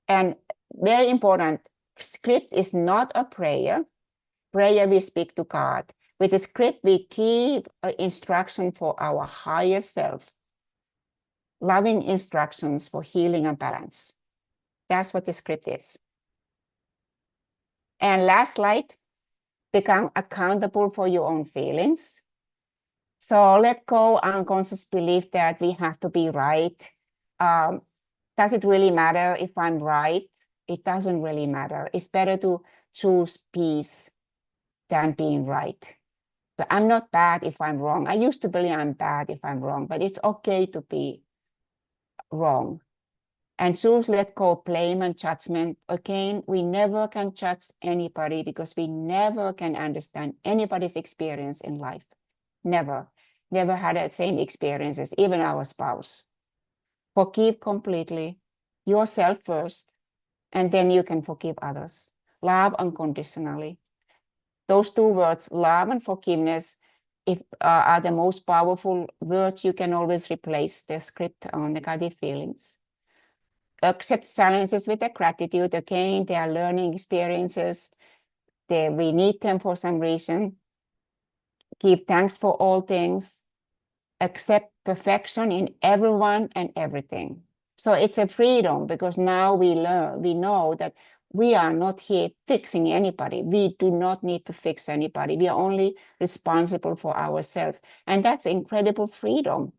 And very important, script is not a prayer. Prayer, we speak to God. With the script, we keep instruction for our higher self, loving instructions for healing and balance. That's what the script is. And last slide, become accountable for your own feelings. So let go unconscious belief that we have to be right. Does it really matter if I'm right? It doesn't really matter. It's better to choose peace than being right. But I'm not bad if I'm wrong. I used to believe I'm bad if I'm wrong, but it's okay to be wrong. And choose let go blame and judgment. Again, we never can judge anybody because we never can understand anybody's experience in life. Never. Never had the same experiences, even our spouse. Forgive completely, yourself first, and then you can forgive others. Love unconditionally. Those 2 words, love and forgiveness, are the most powerful words. You can always replace the script on negative feelings. Accept challenges with a gratitude. Again, they are learning experiences. We need them for some reason. Give thanks for all things. Accept perfection in everyone and everything. So it's a freedom because now we know that we are not here fixing anybody. We do not need to fix anybody. We are only responsible for ourselves. And that's incredible freedom.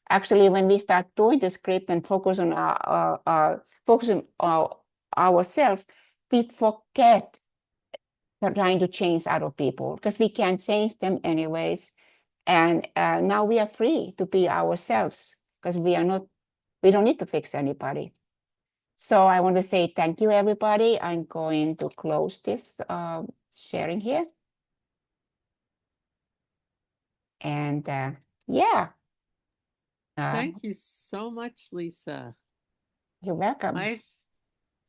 Actually, when we start doing the script and focus on ourselves, we forget trying to change other people because we can't change them anyways. And now we are free to be ourselves because we don't need to fix anybody. So I want to say thank you, everybody. I'm going to close this sharing here. And yeah. Thank you so much, Liisa. You're welcome. I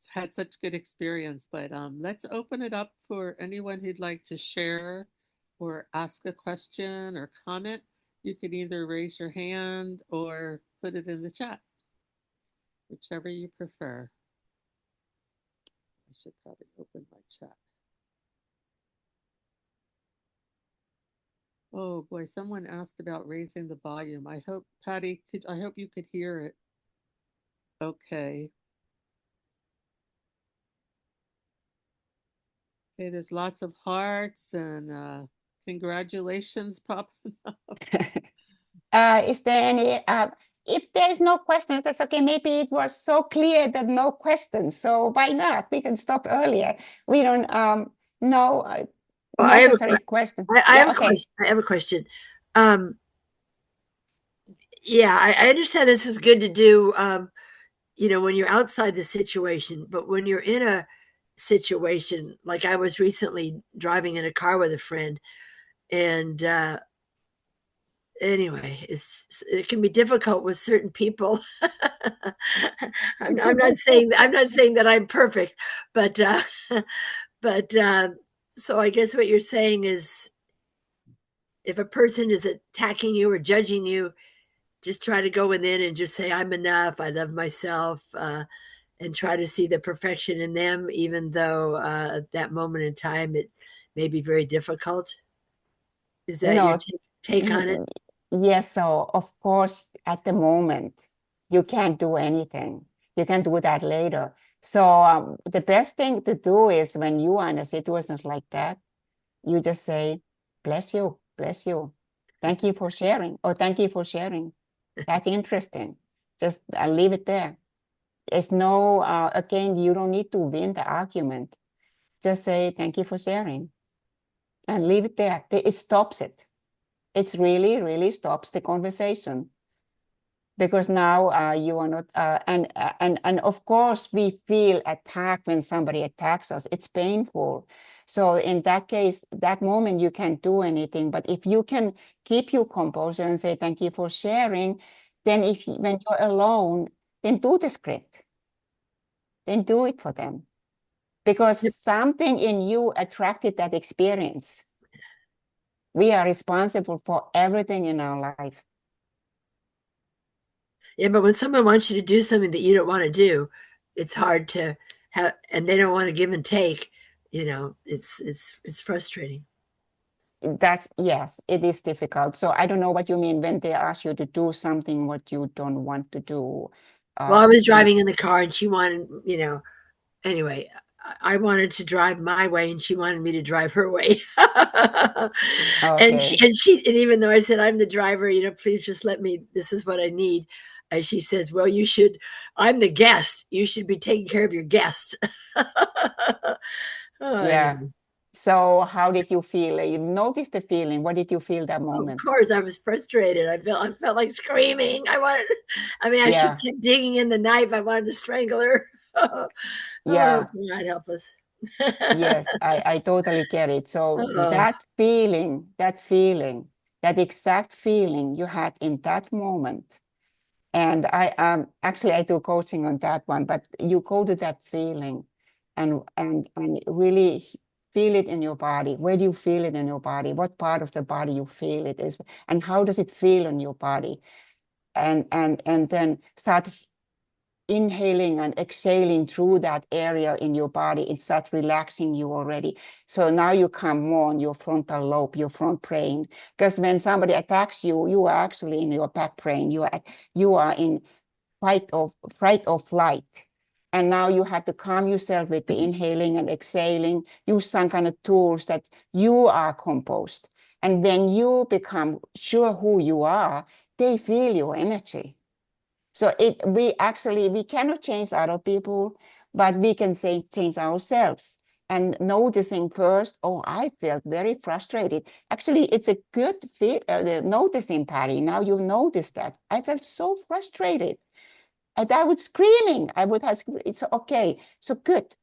had such good experience, but let's open it up for anyone who'd like to share or ask a question or comment. You can either raise your hand or put it in the chat, whichever you prefer. I should probably open my chat. Oh boy, someone asked about raising the volume. I hope, Patty, I hope you could hear it. Okay. Okay, there's lots of hearts and congratulations popping up. Is there any, if there is no question, that's okay. Maybe it was so clear that no questions. So why not? We can stop earlier. We don't know Well, I have necessary question. I Yeah, have a okay. question. I have a question. Yeah, I understand this is good to do, when you're outside the situation, but when you're in a situation, like I was recently driving in a car with a friend, and anyway, it can be difficult with certain people. I'm not saying that I'm perfect, but but so I guess what you're saying is, if a person is attacking you or judging you, just try to go within and just say, I'm enough. I love myself, and try to see the perfection in them, even though at that moment in time it may be very difficult. Is that your No, take on it? yes, so of course, at the moment, you can't do anything. You can do that later. So the best thing to do is when you are in a situation like that, you just say, bless you, bless you. Thank you for sharing. Oh, thank you for sharing. That's interesting. Just leave it there. There's no, again, you don't need to win the argument. Just say, thank you for sharing and leave it there. It stops it. It's really, really stops the conversation because now you are not, and of course we feel attacked when somebody attacks us. It's painful. So in that case, that moment you can't do anything. But if you can keep your composure and say thank you for sharing, then when you're alone, then do the script. Then do it for them because something in you attracted that experience. We are responsible for everything in our life. Yeah, but when someone wants you to do something that you don't want to do, it's hard to have, and they don't want to give and take. It's frustrating. Yes, it is difficult. So I don't know what you mean when they ask you to do something what you don't want to do. Well, I was driving in the car and she wanted, anyway, I wanted to drive my way and she wanted me to drive her way. Okay. And even though I said I'm the driver, please just let me, this is what I need. And she says, well, I'm the guest. You should be taking care of your guest. Yeah. Anyway. So how did you feel? You noticed the feeling. What did you feel that moment? Of course, I was frustrated. I felt like screaming. I should keep digging in the knife. I wanted to strangle her. Yeah. God help us. Yes, I totally get it. So that exact feeling you had in that moment. And I do coaching on that one, but you go to that feeling and really feel it in your body. Where do you feel it in your body? What part of the body you feel it is, and how does it feel in your body? And then start inhaling and exhaling through that area in your body. It starts relaxing you already. So now you come more on your frontal lobe, your front brain. Because when somebody attacks you, you are actually in your back brain. You are in fight or flight. And now you have to calm yourself with the inhaling and exhaling. Use some kind of tools that you are composed. And when you become sure who you are, they feel your energy. So we cannot change other people, but we can change ourselves. And noticing first, oh, I felt very frustrated. Actually, it's a good noticing, Patty. Now you've noticed that. I felt so frustrated. And I was screaming. It's okay. So good.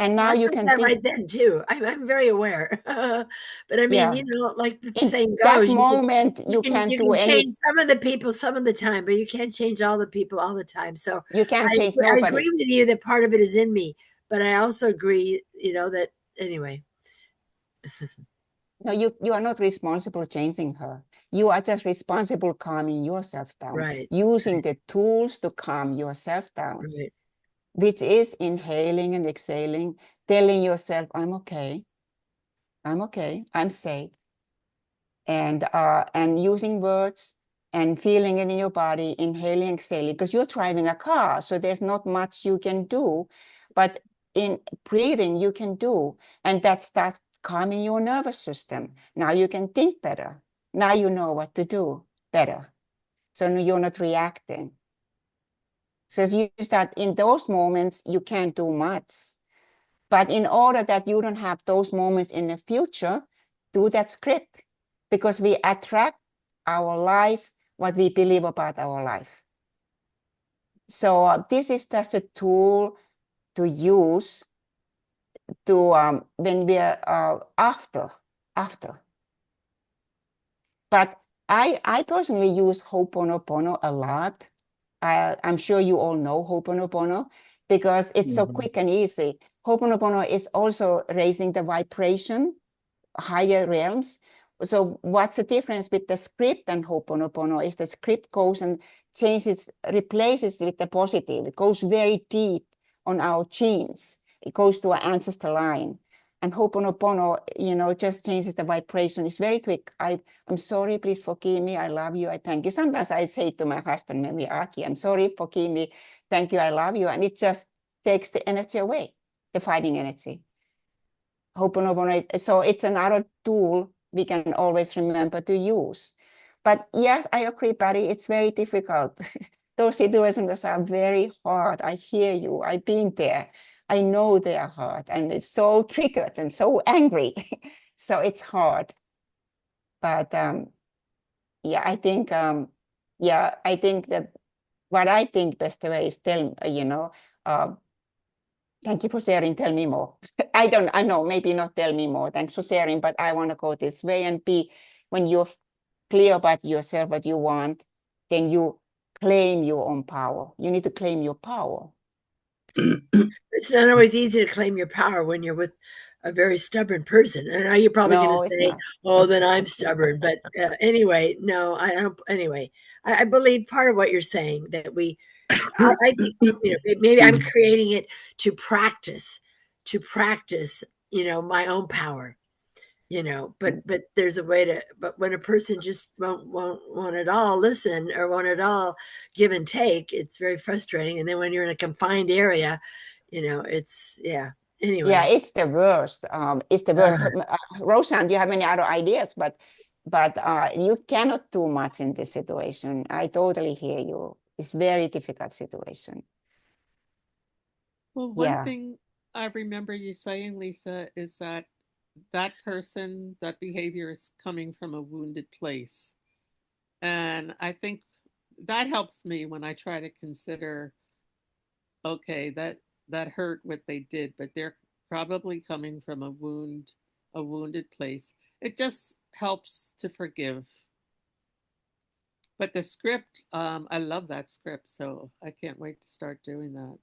And now I you felt can that think, right then too. I'm very aware. But I mean, yeah, like the in saying that goes, moment, you can't you do can any, change some of the people some of the time, but you can't change all the people all the time. So you can't change I agree nobody. with you that part of it is in me, but I also agree, that anyway. No, you are not responsible changing her. You are just responsible calming yourself down, Right. using the tools to calm yourself down, Right. which is inhaling and exhaling, telling yourself, I'm okay, I'm safe. And using words and feeling it in your body, inhaling, exhaling, because you're driving a car, so there's not much you can do, but in breathing you can do, and that starts calming your nervous system. Now you can think better. Now you know what to do better. So you're not reacting. So you start in those moments, you can't do much. But in order that you don't have those moments in the future, do that script because we attract our life, what we believe about our life. So this is just a tool to use to when we are after. But I personally use Ho'oponopono a lot. I'm sure you all know Ho'oponopono because it's so quick and easy. Ho'oponopono is also raising the vibration, higher realms. So what's the difference with the script and Ho'oponopono is the script goes and replaces with the positive. It goes very deep on our genes. It goes to our ancestor line. And Ho'oponopono, just changes the vibration. It's very quick. I'm sorry, please forgive me. I love you. I thank you. Sometimes I say to my husband, maybe Aki, I'm sorry, forgive me. Thank you. I love you. And it just takes the energy away, the fighting energy. Ho'oponopono, so it's another tool we can always remember to use. But yes, I agree, Patty, it's very difficult. Those situations are very hard. I hear you. I've been there. I know they are hard, and it's so triggered and so angry. So it's hard. But yeah, I think that what I think best way is tell, thank you for sharing. Tell me more. I know, maybe not tell me more. Thanks for sharing, but I want to go this way and when you're clear about yourself, what you want, then you claim your own power. You need to claim your power. It's not always easy to claim your power when you're with a very stubborn person. And I know you're probably going to say, "Oh, then I'm stubborn." But anyway, no, I don't. Anyway, I believe part of what you're saying that I think maybe I'm creating it to practice, my own power. But there's a way to. But when a person just won't at all listen or won't at all give and take, it's very frustrating. And then when you're in a confined area, it's anyway. Yeah, it's the worst. It's the worst. Roseanne, do you have any other ideas? But you cannot do much in this situation. I totally hear you. It's very difficult situation. Well, one thing I remember you saying, Liisa, is that person, that behavior is coming from a wounded place. And I think that helps me when I try to consider, okay, that hurt what they did, but they're probably coming from a wounded place. It just helps to forgive. But the script, I love that script, so I can't wait to start doing that.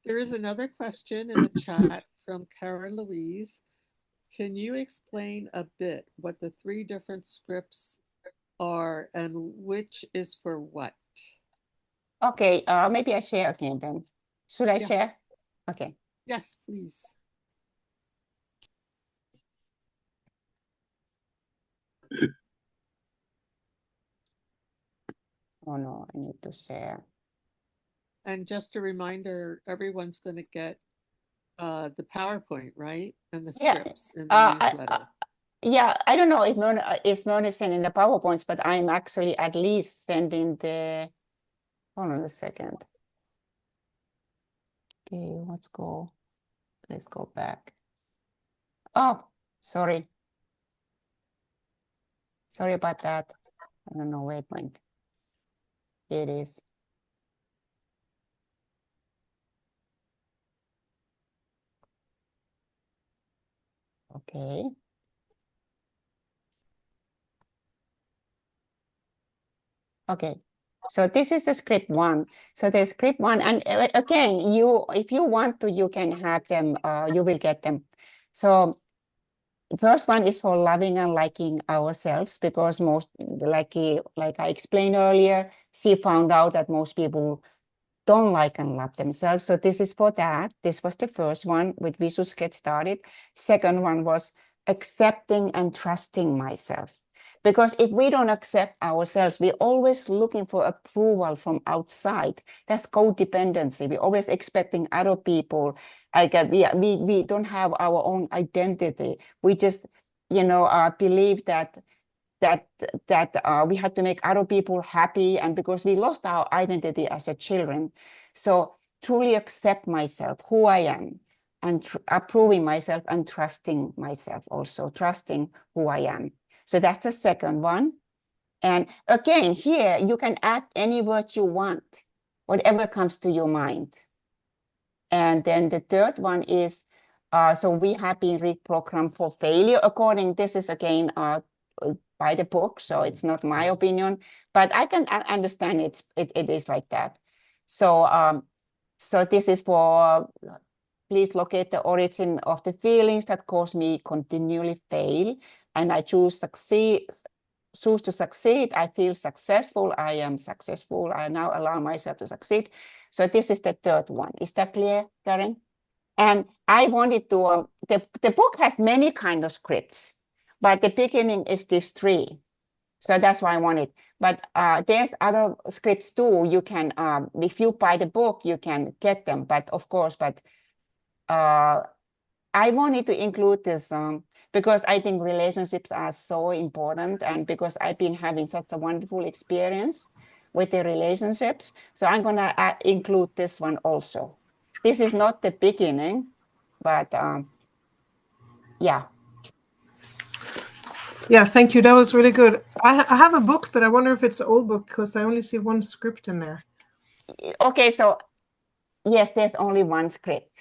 There is another question in the chat from Kara Louise. Can you explain a bit what the 3 different scripts are and which is for what? Okay, maybe I share again then. Should I share? Okay. Yes, please. Oh no, I need to share. And just a reminder, everyone's going to get the PowerPoint, right? And the scripts in the newsletter. Yeah, I don't know if Mona is sending the PowerPoints, but I'm actually at least sending the, hold on a second. Okay, let's go back. Oh, sorry. Sorry about that. I don't know where it went. Here it is. Okay. Okay. So this is the script 1. So the script 1, and again, if you want to, you can have them, you will get them. So the first one is for loving and liking ourselves, because most, like I explained earlier, she found out that most people don't like and love themselves. So this is for that. This was the first one with we should get started. Second one was accepting and trusting myself. Because if we don't accept ourselves, we're always looking for approval from outside. That's codependency. We're always expecting other people. Like we don't have our own identity. We just, believe that we had to make other people happy, and because we lost our identity as a children. So truly accept myself, who I am, and approving myself and trusting myself, also trusting who I am. So that's the second one. And again, here you can add any word you want, whatever comes to your mind. And then the third one is, so we have been reprogrammed for failure. This is again by the book, so it's not my opinion, but I can understand it is like that. So so this is for, please locate the origin of the feelings that cause me continually fail, and I choose to succeed. I feel successful. I am successful. I now allow myself to succeed. So this is the third one. Is that clear, Karen? And I wanted to, the book has many kind of scripts, but the beginning is these three. So that's why I wanted. But there's other scripts too. You can, if you buy the book, you can get them. But of course, I wanted to include this because I think relationships are so important, and because I've been having such a wonderful experience with the relationships. So I'm gonna include this one also. This is not the beginning, but yeah. Yeah, thank you. That was really good. I have a book, but I wonder if it's the old book because I only see one script in there. Okay, so yes, there's only one script.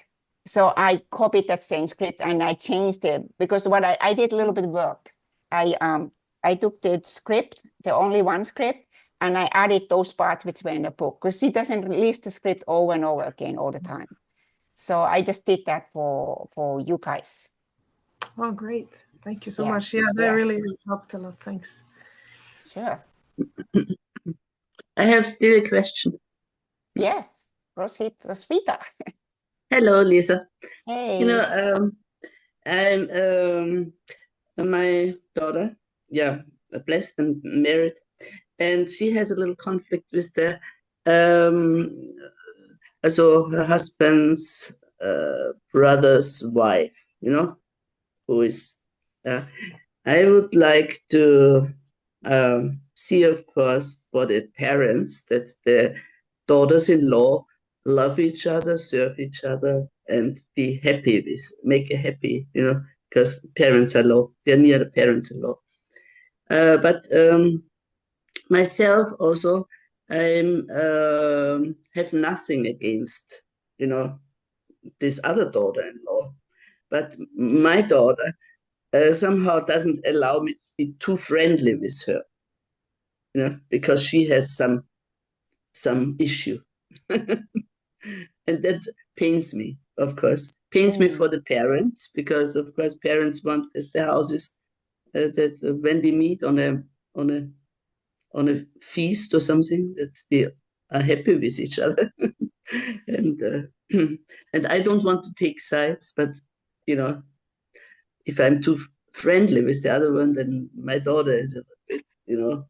So I copied that same script and I changed it because what I did a little bit of work. I took the script, the only one script, and I added those parts which were in the book because she doesn't release the script over and over again all the time. So I just did that for you guys. Oh, great. Thank you so Yeah. much. Yeah, that Yeah. really helped a lot. Thanks. Sure. I have still a question. Yes. Roswitha. Hello, Liisa. Hey. You know, I'm my daughter, yeah, blessed and married, and she has a little conflict with the also her husband's brother's wife, you know, who is I would like to see, of course, for the parents that the daughters-in-law love each other, serve each other, and be happy with, make a happy, you know, because parents-in-law, they're near the parents-in-law. But myself also, I'm have nothing against, you know, this other daughter-in-law. But my daughter somehow doesn't allow me to be too friendly with her, you know, because she has some issue. And that pains me, of course. Pains me for the parents, because of course parents want that the houses that when they meet on a feast or something, that they are happy with each other. And and I don't want to take sides, but you know, if I'm too friendly with the other one, then my daughter is a bit, you know,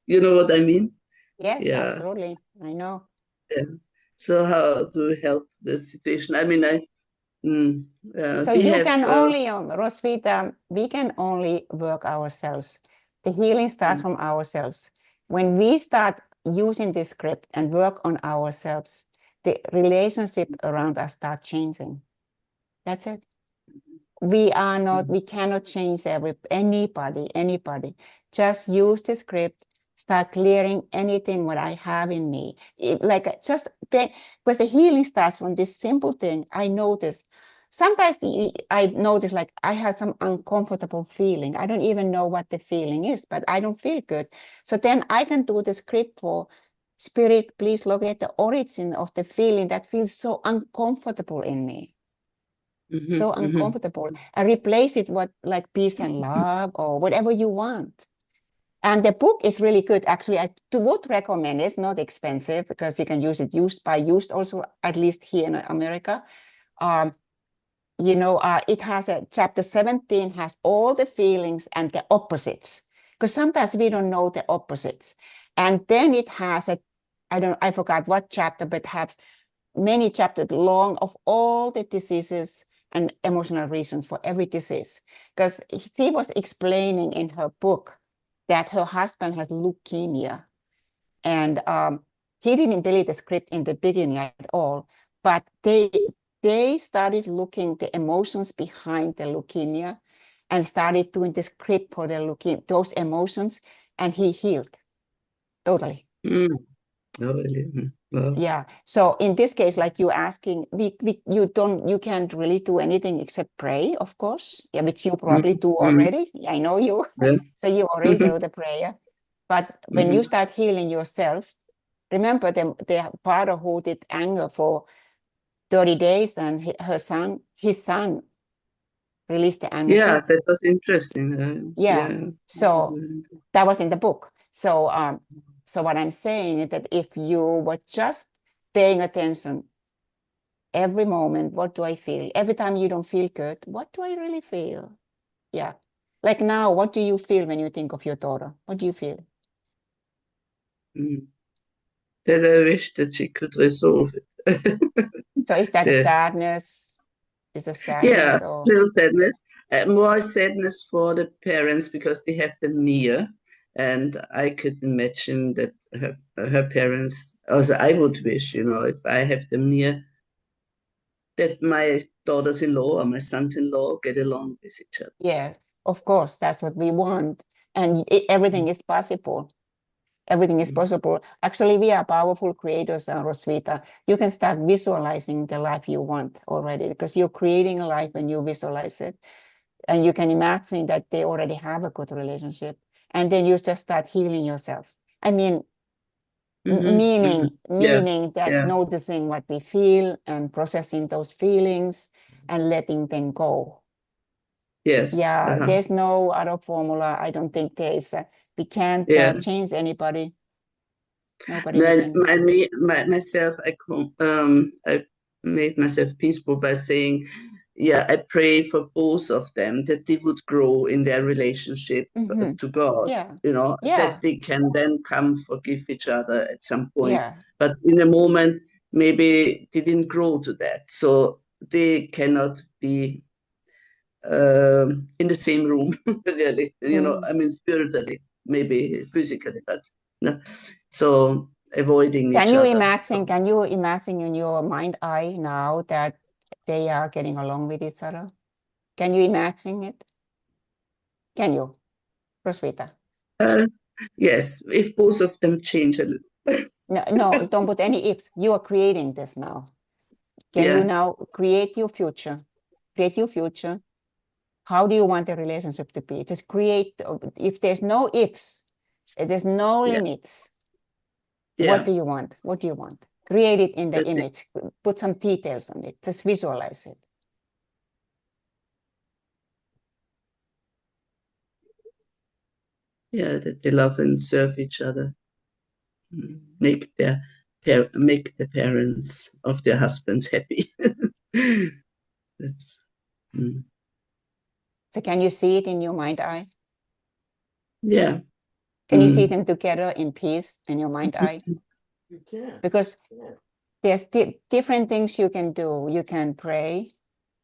you know what I mean? Yes, Yeah. absolutely. I know. Yeah. So how do we help the situation? I mean, So do you you have can only, Roswitha, we can only work ourselves. The healing starts from ourselves. When we start using this script and work on ourselves, the relationship around us start changing. That's it. We cannot change anybody. Just use the script, start clearing anything what I have in me. Because the healing starts from this simple thing. I notice sometimes I notice like I have some uncomfortable feeling. I don't even know what the feeling is, but I don't feel good. So then I can do the script for spirit, please look at the origin of the feeling that feels so uncomfortable in me. So uncomfortable, and replace it with like peace and love or whatever you want. And the book is really good. Actually, I would recommend it. It's not expensive because you can use it used also, at least here in America. It has a chapter 17 has all the feelings and the opposites, because sometimes we don't know the opposites. And then it has I forgot what chapter, but have many chapters long of all the diseases and emotional reasons for every disease. Because she was explaining in her book that her husband had leukemia, and he didn't believe the script in the beginning at all, but they started looking the emotions behind the leukemia and started doing the script for the leukemia, those emotions, and he healed totally. Oh, really? Wow. Yeah. So in this case, like you asking, you can't really do anything except pray, of course. Yeah, which you probably do already. I know you. Yeah. So you already do the prayer. But when you start healing yourself, remember the father who did anger for 30 days, and his son released the anger Yeah, too. that was interesting. Yeah. Yeah. So that was in the book. So what I'm saying is that if you were just paying attention every moment, what do I feel? Every time you don't feel good, what do I really feel? Yeah. Like now, what do you feel when you think of your daughter? What do you feel? That I wish that she could resolve it. So is that a The, sadness? Is a yeah, sadness or little sadness. More sadness for the parents because they have them near. And I could imagine that her parents, also I would wish, if I have them near, that my daughters-in-law or my sons-in-law get along with each other. yeah, of course, that's what we want. And everything is possible. Everything is possible. Actually, we are powerful creators, Roswitha. You can start visualizing the life you want already because you're creating a life when you visualize it. And you can imagine that they already have a good relationship. And then you just start healing yourself. I mean, Yeah, meaning that yeah, noticing what we feel and processing those feelings and letting them go. yes. Yeah, there's no other formula. I don't think there is. We can't Yeah. change anybody. Nobody we can. Myself, I made myself peaceful by saying, yeah, I pray for both of them that they would grow in their relationship to God, Yeah, that yeah, they can then come forgive each other at some point. yeah. But in a moment, maybe they didn't grow to that. So they cannot be in the same room, really, I mean, spiritually, maybe physically, but no. So avoiding Can each you other. imagine? Can you imagine in your mind eye now that they are getting along with each other? Can you imagine it? Can you, Roswitha? Uh, yes, if both of them change a little. No, no, don't put any ifs. You are creating this now. Can you Yeah, now create your future? Create your future. How do you want the relationship to be? Just create. If there's no ifs, there's no yeah, limits. What yeah. do you want? What do you want? Create it in the That they, image. Put some details on it. Just visualize it. yeah, that they love and serve each other. Make make the parents of their husbands happy. That's, So can you see it in your mind eye? yeah. Can you see them together in peace in your mind eye? You can. Because there's different things you can do. You can pray,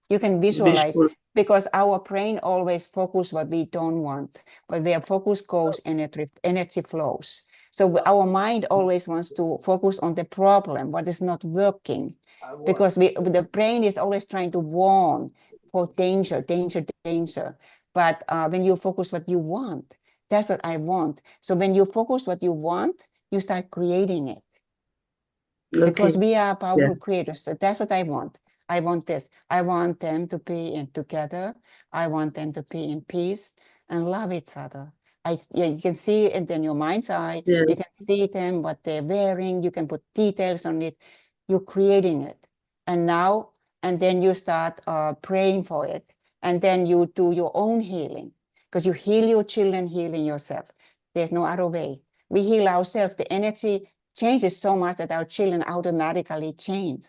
you can visualize, Visual. because our brain always focus what we don't want, but where focus goes, energy flows. So our mind always wants to focus on the problem, what is not working, because the brain is always trying to warn for danger, danger, danger. But when you focus what you want, that's what I want. So when you focus what you want, you start creating it because Okay. we are Yeah. powerful creators. So that's what I want. I want this. I want them to be together. I want them to be in peace and love each other. Yeah, you can see it in your mind's eye. You Yes. can see them, what they're wearing. You can put details on it. You're creating it. And now, and then you start praying for it. And then you do your own healing because you heal your children, healing yourself. There's no other way. We heal ourselves. The energy changes so much that our children automatically change.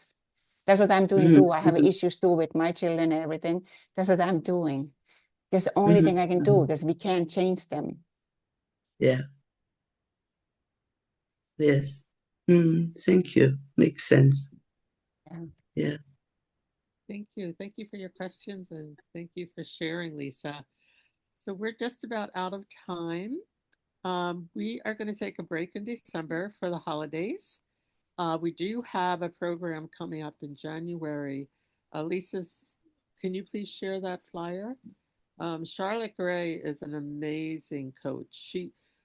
That's what I'm doing too. I have issues too with my children and everything. That's what I'm doing. That's the only thing I can do because we can't change them. Yeah. Yes. Thank you. Makes sense. Yeah. Yeah. Thank you. Thank you for your questions and thank you for sharing, Liisa. So we're just about out of time. We are going to take a break in December for the holidays. We do have a program coming up in January. Lisa's, can you please share that flyer? Charlotte Gray is an amazing coach.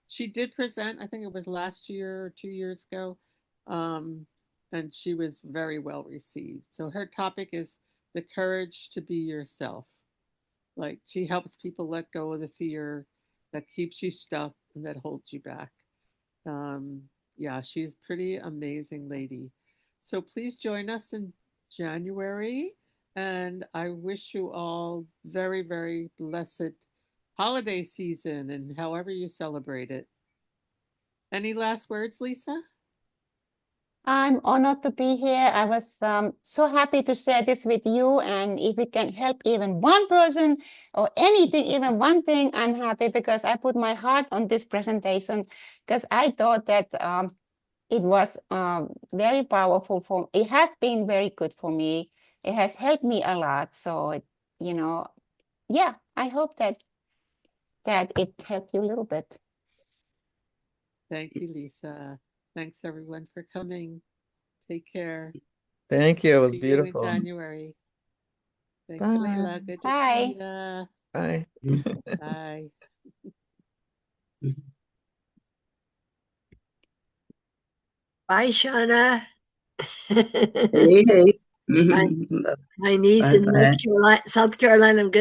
She did present, I think it was last year or 2 years ago, um, and she was very well received. So her topic is the courage to be yourself. Like she helps people let go of the fear that keeps you stuck and that holds you back. Um, yeah, she's pretty amazing lady. So please join us in January. And I wish you all very, very blessed holiday season and however you celebrate it. Any last words, Liisa? I'm honored to be here. I was so happy to share this with you. And if it can help even one person or anything, even one thing, I'm happy because I put my heart on this presentation because I thought that it was very powerful it has been very good for me. It has helped me a lot. So, yeah, I hope that it helped you a little bit. Thank you, Liisa. Thanks everyone for coming. Take care. Thank you. It was See you in beautiful. January. Thanks, Bye. Leila. Good to Bye. see ya. Bye. Bye. Bye, Shauna. Hey, hey. My niece in Bye-bye. South Carolina. I'm going to